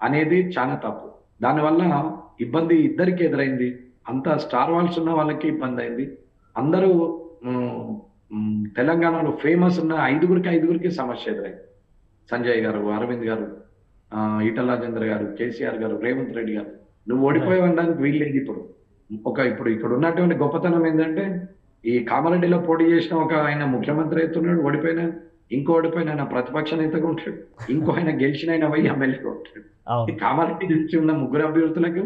అనేది చాలా తప్పు. దానివల్ల ఇబ్బంది ఇద్దరికి ఎదురైంది. అంత స్టార్ వాల్స్ ఉన్న వాళ్ళకి ఇబ్బంది అయింది. అందరూ తెలంగాణలో ఫేమస్ ఉన్న 5గురికి సమస్య ఎదురైంది. సంజయ్ గారు, అరవింద్ గారు, ఈటల రాజేందర్ గారు, కేసీఆర్ గారు, రేవంత్ రెడ్డి గారు. నువ్వు ఓడిపోయావడానికి వీల్లేదు. ఇప్పుడు ఇక్కడ ఉన్నటువంటి గొప్పతనం ఏంటంటే, ఈ కామారెడ్డిలో పోటీ చేసిన ఒక ఆయన ముఖ్యమంత్రి అవుతున్నాడు, ఓడిపోయినా. ఓడిపోయిన ప్రతిపక్ష నేతగా ఉంటాడు, ఆయన గెలిచిన ఆయన పోయి ఎమ్మెల్యేగా ఉంటాడు. ఈ కామారెడ్డి నుంచి ఉన్న 3 అభ్యర్థులకు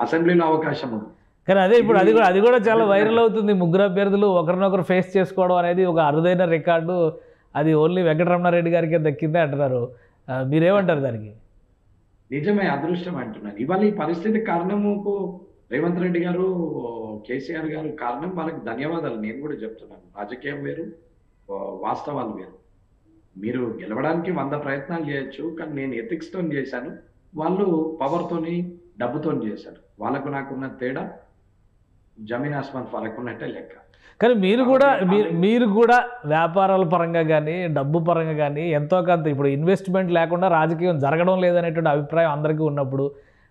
అసెంబ్లీలో అవకాశం ఉంది. కానీ అదే ఇప్పుడు అది కూడా చాలా వైరల్ అవుతుంది. 3 అభ్యర్థులు ఒకరినొకరు ఫేస్ చేసుకోవడం అనేది ఒక అరుదైన రికార్డు. అది ఓన్లీ వెంకటరమణారెడ్డి గారికి దక్కిందే అంటున్నారు. మీరేమంటారు దానికి? నిజమే, అదృష్టం అంటున్నాను. ఇవాళ ఈ పరిస్థితి కారణము రేవంత్ రెడ్డి గారు, కేసీఆర్ గారు కారణం. వాళ్ళకి ధన్యవాదాలు నేను కూడా చెప్తున్నాను. రాజకీయం వేరు, వాస్తవాలు వేరు. మీరు గెలవడానికి 100 ప్రయత్నాలు చేయొచ్చు, కానీ నేను ఎథిక్స్ తో చేశాను, వాళ్ళు పవర్ తోని డబ్బుతో చేశారు. వాళ్ళకు నాకున్న తేడా జమీన్ ఆస్మాన్ ఫరక్ ఉన్నట్టే లెక్క. కానీ మీరు కూడా వ్యాపారాల పరంగా కానీ డబ్బు పరంగా కానీ ఎంతో కొంత ఇప్పుడు ఇన్వెస్ట్మెంట్ లేకుండా రాజకీయం జరగడం లేదనేటువంటి అభిప్రాయం అందరికీ ఉన్నప్పుడు,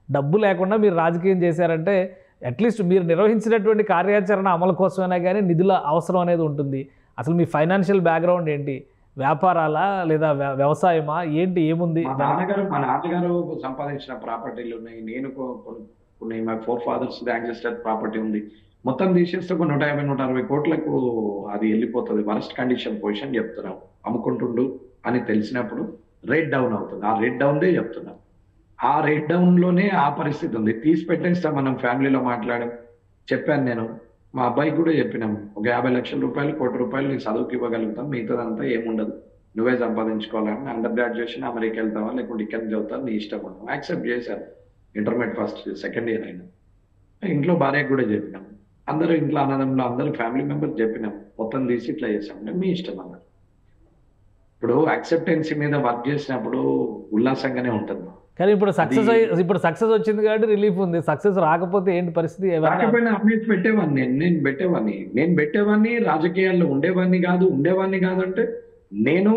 డబ్బు లేకుండా మీరు రాజకీయం చేశారంటే అట్లీస్ట్ మీరు నిర్వహించినటువంటి కార్యాచరణ అమలు కోసమైనా కానీ నిధుల అవసరం అనేది ఉంటుంది. అసలు మీ ఫైనాన్షియల్ బ్యాక్గ్రౌండ్ ఏంటి? వ్యాపారాలా లేదా వ్యవసాయమా ఏంటి, ఏముంది? మా నాన్నగారు సంపాదించిన ప్రాపర్టీలు ఉన్నాయి, నేను కొన్ని మా 4 fathers రిజిస్టర్డ్ ప్రాపర్టీ ఉంది. మొత్తం తీసేస్తే 150-160 కోట్లకు అది వెళ్ళిపోతుంది. వరస్ట్ కండిషన్ పొజిషన్ చెప్తున్నాం. అమ్ముకుంటుండు అని తెలిసినప్పుడు రేట్ డౌన్ అవుతుంది. ఆ రేట్ డౌన్దే చెప్తున్నాం. ఆ రేట్ డౌన్ లోనే ఆ పరిస్థితి ఉంది. తీసి పెట్టేస్తాం. మనం ఫ్యామిలీలో చెప్పాను నేను, మా అబ్బాయికి కూడా చెప్పినాం, ఒక 50 లక్షల రూపాయలు, 1 కోటి రూపాయలు నీ చదువుకి ఇవ్వగలుగుతాం, మిగతాదంతా ఏముండదు, నువ్వే సంపాదించుకోవాలని. అండర్ గ్రాడ్యుయేషన్ అమెరికా వెళ్తావా లేకుంటే ఇక్కడ చదువుతావు, నీ ఇష్టం ఉంటాం. యాక్సెప్ట్ చేశారు. ఇంటర్మీడియట్ ఫస్ట్ సెకండ్ ఇయర్ అయినా. ఇంట్లో భార్యకు కూడా చెప్పినాం, అందరూ ఇంట్లో అన్నదంలో అందరూ ఫ్యామిలీ మెంబర్స్ చెప్పినాం, మొత్తం తీసి ఇట్లా చేసాం. మీ ఇష్టం అన్నారు. ఇప్పుడు యాక్సెప్టెన్సీ మీద వర్క్ చేసినప్పుడు ఉల్లాసంగానే ఉంటుంది. కానీ ఇప్పుడు సక్సెస్ వచ్చింది కాబట్టి రిలీఫ్ ఉంది. సక్సెస్ రాకపోతే ఏంటి పరిస్థితి? రాకపోయినా అమ్మేసి పెట్టేవాడిని, నేను పెట్టేవాడిని. రాజకీయాల్లో ఉండేవాడిని కాదు అంటే నేను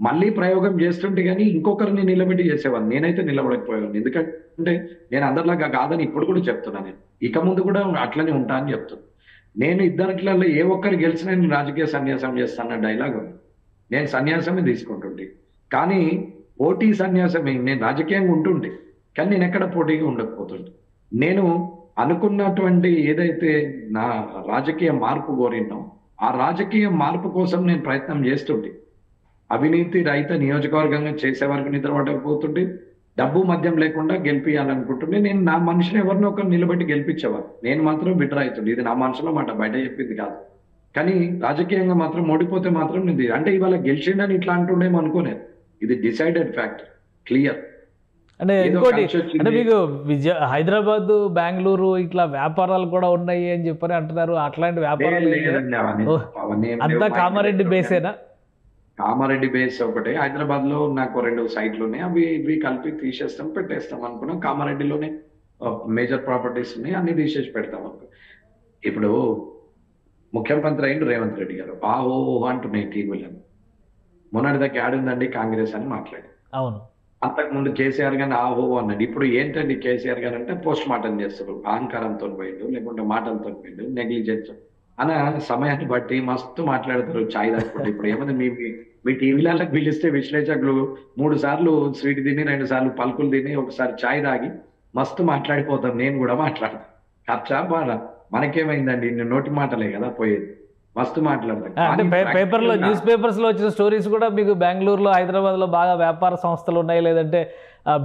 మళ్ళీ ప్రయోగం చేస్తుంటే కానీ ఇంకొకరిని నిలబెట్టి చేసేవాడిని. నేనైతే నిలబడకపోయేవాడిని. ఎందుకంటే నేను అందరిలాగా కాదని ఇప్పుడు కూడా చెప్తున్నాను. నేను ఇక ముందు కూడా అట్లనే ఉంటా అని చెప్తున్నాను. నేను ఇద్దరిట్లలో ఏ ఒక్కరు గెలిచినా నేను రాజకీయ సన్యాసం చేస్తానన్న డైలాగ్ ఉంది. నేను సన్యాసమే తీసుకుంటుంటే, కానీ పోటీ సన్యాసమే. నేను రాజకీయంగా ఉంటుంటే, కానీ నేను ఎక్కడ పోటీగా ఉండకపోతుంటే, నేను అనుకున్నటువంటి ఏదైతే నా రాజకీయ మార్పు కోరినో ఆ రాజకీయ మార్పు కోసం నేను ప్రయత్నం చేస్తుంటే, అవినీతి రహిత నియోజకవర్గంగా చేసే వరకు నిద్ర పడకపోతుంటే, డబ్బు మద్యం లేకుండా గెలిపించాలనుకుంటుంటే నేను నా మనిషిని ఎవరినో ఒకరు నిలబెట్టి గెలిపించేవారు. నేను మాత్రం విడ్రా అవుతుంది. ఇది నా మనసులో మాట, బయట చెప్పింది కాదు. కానీ రాజకీయంగా మాత్రం ఓడిపోతే మాత్రం నేను అంటే ఇవాళ గెలిచిండని ఇట్లా అంటుండేమో అనుకోలేదు. ఇది డిసైడెడ్ ఫ్యాక్ట్, క్లియర్. అంటే ఇంకోటి అంటే మీకు హైదరాబాద్, బెంగళూరు ఇట్లా వ్యాపారాలు కూడా ఉన్నాయి అని చెప్పని అంటున్నారు. అట్లాంటి వ్యాపారాలు అంతా కామారెడ్డి బేసేనా? కామారెడ్డి బేస్ ఒకటే. హైదరాబాద్ లో నాకు 2 సైట్లు ఉన్నాయి. అవి కలిపి తీసేస్తాం, పెట్టేస్తాం అనుకున్నాం. కామారెడ్డిలోనే మేజర్ ప్రాపర్టీస్ ఉన్నాయి, అన్ని తీసేసి పెడతాం అనుకో. ఇప్పుడు ముఖ్యమంత్రి అయిండు రేవంత్ రెడ్డి గారు, అంటున్నాయి టీవీలను. మొన్నటిదాకా ఆడుందండి కాంగ్రెస్ అని మాట్లాడి. అవును. అంతకుముందు కేసీఆర్ గారిని ఆహో అన్నాడు. ఇప్పుడు ఏంటండి కేసీఆర్ గారు అంటే పోస్ట్ మార్టం చేస్తారు. అహంకారంతో పోయిండు, లేకుంటే మాటలతో పోయిండు, నెగ్లిజెన్స్ అన్న సమయాన్ని బట్టి మస్తు మాట్లాడతారు చాయ్ తాగుకుంటే. ఇప్పుడు ఏమైంది మీ టీవీలకు పిలిస్తే విశ్లేషకులు 3 సార్లు స్వీట్ తిని 2 సార్లు పలుకులు తిని ఒకసారి చాయ్ తాగి మస్తు మాట్లాడిపోతాం. నేను కూడా మాట్లాడతాను. ఖర్చా బాగా మనకేమైందండి, ఇన్ని నోటి మాటలే కదా పోయేది. మస్తు మాట్లాడతాం. అంటే పేపర్లో న్యూస్ పేపర్స్లో వచ్చిన స్టోరీస్ కూడా మీకు బెంగళూరులో హైదరాబాద్లో బాగా వ్యాపార సంస్థలు ఉన్నాయి, లేదంటే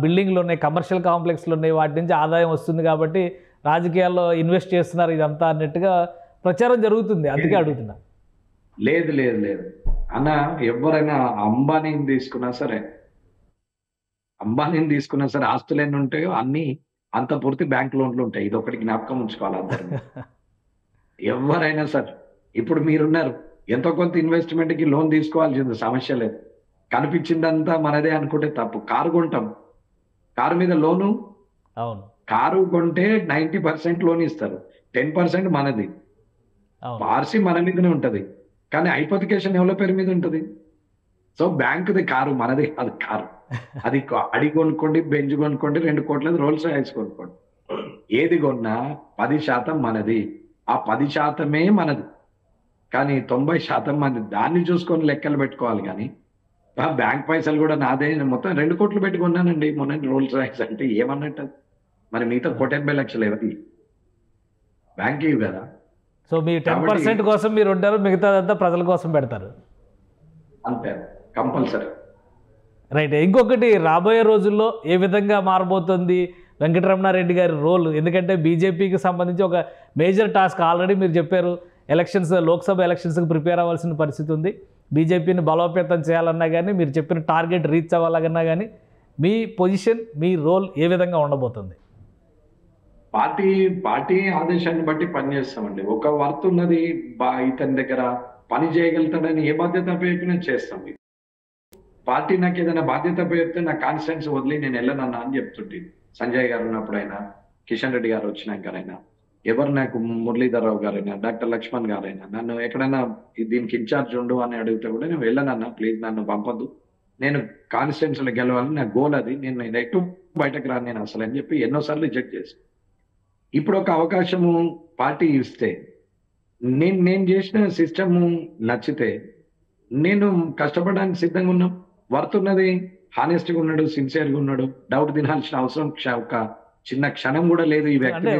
బిల్డింగ్లు ఉన్నాయి, కమర్షియల్ కాంప్లెక్స్లు ఉన్నాయి, వాటి నుంచి ఆదాయం వస్తుంది కాబట్టి రాజకీయాల్లో ఇన్వెస్ట్ చేస్తున్నారు ఇదంతా అన్నట్టుగా ప్రచారం జరుగుతుంది. అందుకే అడుగుతున్నా. లేదు లేదు లేదు అన్న, ఎవరైనా అంబానీని తీసుకున్నా సరే ఆస్తులు ఎన్ని ఉంటాయో అన్ని అంత పూర్తి బ్యాంక్ లోన్లు ఉంటాయి. ఇది ఒకటి జ్ఞాపకం ఉంచుకోవాలి అందరూ. ఎవరైనా సరే ఇప్పుడు మీరున్నారు, ఎంతో కొంత ఇన్వెస్ట్మెంట్ కి లోన్ తీసుకోవాల్సింది, సమస్య లేదు. కనిపించిందంతా మనదే అనుకుంటే తప్పు. కారు కొంటాం, కారు మీద లోను, అవును, కారు కొంటే 90% లోన్ ఇస్తారు, 10% మనది. పార్సీ మన మీదనే ఉంటది, కానీ హైపోతికేషన్ ఎవరి పేరు మీద ఉంటది? సో బ్యాంకుది కారు, మనది కాదు కారు. అది అడి కొనుక్కోండి, బెంజ్ కొనుక్కోండి, 2 కోట్లది రోల్స్ రాయిస్ కొనుక్కోండి. ఏది కొన్నా 10% మనది. ఆ 10%మే మనది, కానీ 90% మనది. దాన్ని చూసుకొని లెక్కలు పెట్టుకోవాలి. కానీ బ్యాంక్ పైసలు కూడా నాదే, మొత్తం 2 కోట్లు పెట్టుకున్నానండి మొన్న రోల్స్ రాయిస్ అంటే ఏమన్నట్టు? మరి మిగతా 180 లక్షలు ఎవరి బ్యాంక్ ఇవి కదా. సో మీ 10% కోసం మీరు ఉంటారు, మిగతాదంతా ప్రజల కోసం పెడతారు. అంతే, కంపల్సరీ. రైట్. ఇంకొకటి, రాబోయే రోజుల్లో ఏ విధంగా మారబోతుంది వెంకటరమణారెడ్డి గారి రోల్? ఎందుకంటే బీజేపీకి సంబంధించి ఒక మేజర్ టాస్క్ ఆల్రెడీ మీరు చెప్పారు. ఎలక్షన్స్, లోక్సభ ఎలక్షన్స్కి ప్రిపేర్ అవ్వాల్సిన పరిస్థితి ఉంది. బీజేపీని బలోపేతం చేయాలన్నా కానీ, మీరు చెప్పిన టార్గెట్ రీచ్ అవ్వాలన్నా కానీ, మీ పొజిషన్, మీ రోల్ ఏ విధంగా ఉండబోతుంది? పార్టీ ఆదేశాన్ని బట్టి పనిచేస్తామండి. ఒక వర్త్ ఉన్నది, ఇతని దగ్గర పని చేయగలుగుతాడని ఏ బాధ్యత అప్పచెప్పినా చేస్తాం. పార్టీ నాకు ఏదైనా బాధ్యత అప్పచెప్తే నా కాన్స్టిట్యున్సీ వదిలి నేను వెళ్ళనన్నా అని చెప్తుంటే, సంజయ్ గారు ఉన్నప్పుడైనా, కిషన్ రెడ్డి గారు వచ్చినాకైనా, ఎవరు నాకు మురళీధర్ రావు గారైనా, డాక్టర్ లక్ష్మణ్ గారైనా నన్ను ఎక్కడైనా దీనికి ఇన్ఛార్జ్ ఉండు అని అడిగితే కూడా నేను వెళ్ళనన్నా, ప్లీజ్ నన్ను పంపద్దు, నేను కాన్స్టిట్యున్సీలో గెలవాలని నా గోల్ అది, నేను ఎటు బయటకు రాను నేను అసలు అని చెప్పి ఎన్నోసార్లు రిజెక్ట్ చేసి, ఇప్పుడు ఒక అవకాశము పార్టీ ఇస్తే, నేను చేసిన సిస్టమ్ నచ్చితే నేను కష్టపడడానికి సిద్ధంగా ఉన్నాం. వర్త్ ఉన్నది, హానెస్ట్గా ఉన్నాడు, సిన్సియర్గా ఉన్నాడు, డౌట్ తినాల్సిన అవసరం ఒక చిన్న క్షణం కూడా లేదు ఈ వ్యక్తి.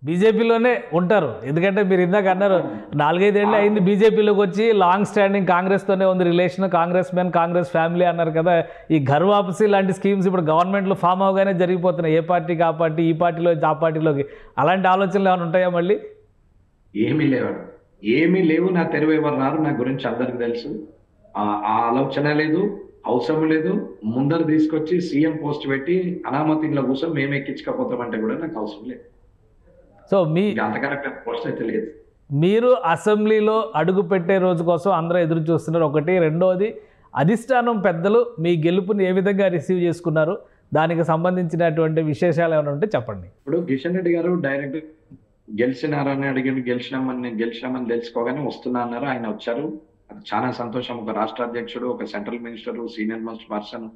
బీజేపీలోనే ఉంటారు. ఎందుకంటే మీరు ఇందాక అన్నారు 4-5 ఏళ్ళు అయింది బీజేపీలోకి వచ్చి, లాంగ్ స్టాండింగ్ కాంగ్రెస్తోనే ఉంది relation, Congress man, Congress family అన్నారు కదా. ఈ ఘర్ వాపసీ లాంటి స్కీమ్స్ ఇప్పుడు గవర్నమెంట్లో ఫామ్ అవగానే జరిగిపోతున్నాయి. ఏ పార్టీకి ఆ పార్టీ, ఈ పార్టీలో ఆ పార్టీలోకి. అలాంటి ఆలోచనలు ఏమైనా ఉంటాయా మళ్ళీ? ఏమీ లేవు. నా తెరువు ఎవరు రారు, నా గురించి అందరికి తెలుసు. ఆ ఆలోచన లేదు, అవసరం లేదు. ముందర తీసుకొచ్చి సీఎం పోస్ట్ పెట్టి అనామతిలో కూర్చొని మేము ఎక్కించకపోతామంటే కూడా నాకు అవసరం లేదు. సో అంతకన్నా పోస్ట్ అయితే లేదు. మీరు అసెంబ్లీలో అడుగు పెట్టే రోజు కోసం అందరూ ఎదురు చూస్తున్నారు, ఒకటి. రెండోది, అధిష్టానం పెద్దలు మీ గెలుపుని ఏ విధంగా రిసీవ్ చేసుకున్నారు, దానికి సంబంధించినటువంటి విశేషాలు ఏమైనా ఉంటే చెప్పండి. ఇప్పుడు కిషన్ రెడ్డి గారు డైరెక్ట్ గెలిచినారని అడిగారు, గెలిచినామని తెలుసుకోగానే వస్తున్నా అన్నారు. ఆయన వచ్చారు, అది చాలా సంతోషం. ఒక రాష్ట్ర అధ్యక్షుడు, ఒక central minister, senior most person,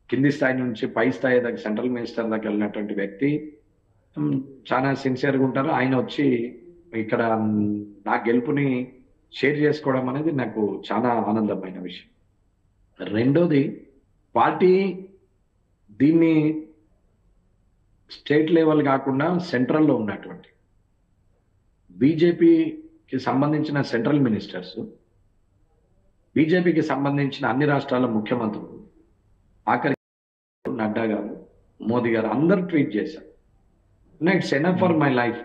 కింది స్థాయి నుంచి పై స్థాయి దాకా సెంట్రల్ మినిస్టర్ దాకా వెళ్ళినటువంటి వ్యక్తి, చాలా సిన్సియర్గా ఉంటారు. ఆయన వచ్చి ఇక్కడ నా గెలుపుని షేర్ చేసుకోవడం అనేది నాకు చాలా ఆనందమైన విషయం. రెండోది, పార్టీ దీన్ని స్టేట్ లెవెల్ కాకుండా సెంట్రల్లో ఉన్నటువంటి బీజేపీకి సంబంధించిన సెంట్రల్ మినిస్టర్స్, బీజేపీకి సంబంధించిన అన్ని రాష్ట్రాల ముఖ్యమంత్రులు, ఆఖరి నడ్డా గారు, మోదీ గారు అందరూ ట్వీట్ చేశారు, it's enough for my life,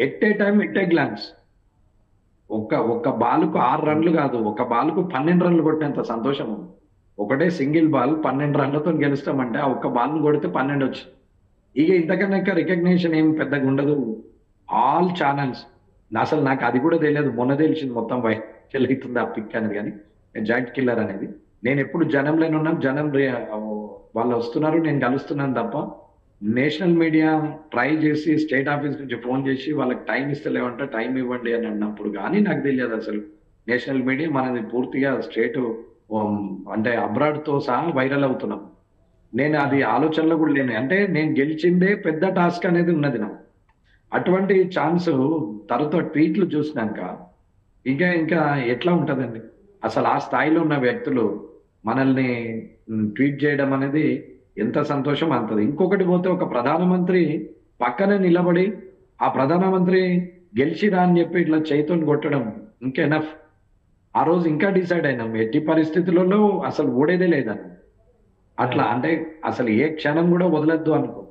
at a time, at a glance. ఒక్క బాలుకు 6 రన్లు కాదు, ఒక బాలుకు 12 రన్లు కొట్టినంత సంతోషం ఉంది. ఒకటే సింగిల్ బాల్ 12 రన్లతో గెలుస్తామంటే ఆ ఒక్క బాల్ను కొడితే 12 వచ్చింది. ఇక ఇంతకన్నా రికగ్నిషన్ ఏం పెద్దగా ఉండదు. ఆల్ ఛానల్స్, అసలు నాకు అది కూడా తెలియదు, మొన్న తెలిసింది మొత్తం వైరల్ అవుతుంది ఆ పిక్ అనేది. కానీ జాయింట్ కిల్లర్ అనేది నేను ఎప్పుడు జనంలోనే ఉన్నాం, జనం వాళ్ళు వస్తున్నారు, నేను కలుస్తున్నాను తప్ప నేషనల్ మీడియా ట్రై చేసి స్టేట్ ఆఫీస్ నుంచి ఫోన్ చేసి వాళ్ళకి టైం ఇస్తలేమంటే టైం ఇవ్వండి అని అన్నప్పుడు కానీ నాకు తెలియదు అసలు నేషనల్ మీడియా మనది పూర్తిగా స్ట్రేట్ అంటే అబ్రాడ్తో సహా వైరల్ అవుతున్నాం. నేను అది ఆలోచనలో కూడా లేను. అంటే నేను గెలిచిందే పెద్ద టాస్క్ అనేది ఉన్నది నాకు. అటువంటి ఛాన్స్ తర్వాత ట్వీట్లు చూసినాక ఇంకా ఇంకా ఎట్లా ఉంటుందండి? అసలు ఆ స్థాయిలో ఉన్న వ్యక్తులు మనల్ని ట్వీట్ చేయడం అనేది ఎంత సంతోషం అంతది. ఇంకొకటి పోతే ఒక ప్రధానమంత్రి పక్కనే నిలబడి ఆ ప్రధానమంత్రి గెలిచిరా అని చెప్పి ఇట్లా చేతుని కొట్టడం ఇంకా ఎనఫ్. ఆ రోజు ఇంకా డిసైడ్ అయినాం ఎట్టి పరిస్థితులలో అసలు ఓడేదే లేదని. అట్లా అంటే అసలు ఏ క్షణం కూడా వదలొద్దు అనుకో.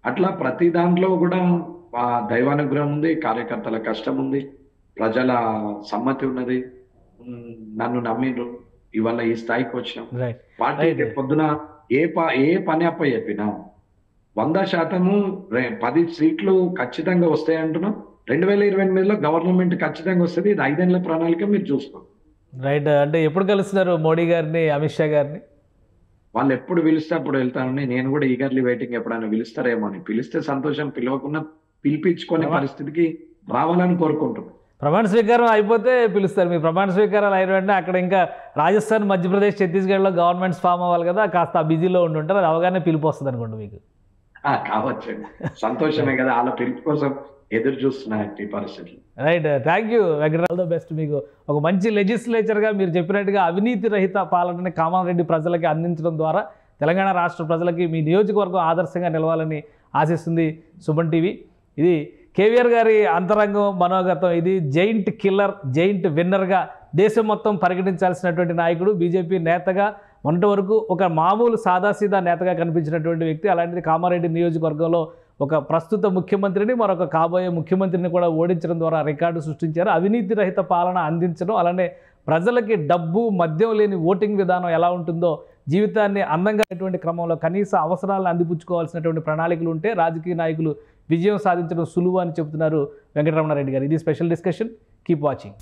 అట్లా ప్రతి దాంట్లో కూడా ఆ దైవానుగ్రహం ఉంది, కార్యకర్తల కష్టం ఉంది, ప్రజల సమ్మతి ఉన్నది. నన్ను నమ్మిండ్రు, ఇవాళ ఈ స్థాయికి వచ్చినాం. రైట్ పార్టీకి పొద్దున ఏ పని అప్ప చెప్పినా 100% 10 సీట్లు ఖచ్చితంగా వస్తాయి అంటున్నాం. 2028లో గవర్నమెంట్ ఖచ్చితంగా వస్తుంది. ఇది 5 ఏళ్ల ప్రణాళిక, మీరు చూసుకోండి. రైట్. అంటే ఎప్పుడు కలుస్తున్నారు మోడీ గారిని, అమిత్ షా గారిని? వాళ్ళు ఎప్పుడు పిలిస్తే అప్పుడు వెళ్తానని నేను కూడా ఈగర్లీ వెయిటింగ్, ఎప్పుడైనా పిలుస్తారేమో అని. పిలిస్తే సంతోషం, పిలవకుండా పిలిపించుకునే పరిస్థితికి రావాలని కోరుకుంటున్నాను. ప్రమాణ స్వీకారం అయిపోతే పిలుస్తారు. మీ ప్రమాణ స్వీకారాలు అయిన వెంటనే అక్కడ ఇంకా రాజస్థాన్, మధ్యప్రదేశ్, ఛత్తీస్గఢ్లో గవర్నమెంట్స్ ఫామ్ అవ్వాలి కదా, కాస్త బిజీలో ఉండి ఉంటారు. అది అవగానే పిలుపు వస్తుంది అనుకోండి మీకు. కావచ్చండి, సంతోషమే కదా. వాళ్ళ పిలుపు కోసం ఎదురు చూస్తున్నా ఈ పరిస్థితులు. Right. Thank you Venkatarao. All the best. మీకు ఒక మంచి లెజిస్లేచర్గా మీరు చెప్పినట్టుగా అవినీతి రహిత పాలనని కామారెడ్డి ప్రజలకి అందించడం ద్వారా తెలంగాణ రాష్ట్ర ప్రజలకి మీ నియోజకవర్గం ఆదర్శంగా నిలవాలని ఆశిస్తుంది సుమన్ టీవీ. ఇది కేవీఆర్ గారి అంతరంగం, మనోగతం. ఇది జైంట్ కిల్లర్, జైంట్ విన్నర్గా దేశం మొత్తం పరిగణించాల్సినటువంటి నాయకుడు, బీజేపీ నేతగా మొన్నటి వరకు ఒక మామూలు సాదాసీదా నేతగా కనిపించినటువంటి వ్యక్తి. అలాంటిది కామారెడ్డి నియోజకవర్గంలో ఒక ప్రస్తుత ముఖ్యమంత్రిని, మరొక కాబోయే ముఖ్యమంత్రిని కూడా ఓడించడం ద్వారా రికార్డు సృష్టించారు. అవినీతి రహిత పాలన అందించడం, అలానే ప్రజలకి డబ్బు, మద్యం లేని ఓటింగ్ విధానం ఎలా ఉంటుందో, జీవితాన్ని అందంగా అటువంటి క్రమంలో కనీస అవసరాలను అందిపుచ్చుకోవాల్సినటువంటి ప్రణాళికలు ఉంటే రాజకీయ నాయకులు విజయం సాధించడం సులువు అని చెబుతున్నారు వెంకటరమణారెడ్డి గారు. ఇది స్పెషల్ డిస్కషన్. Keep watching.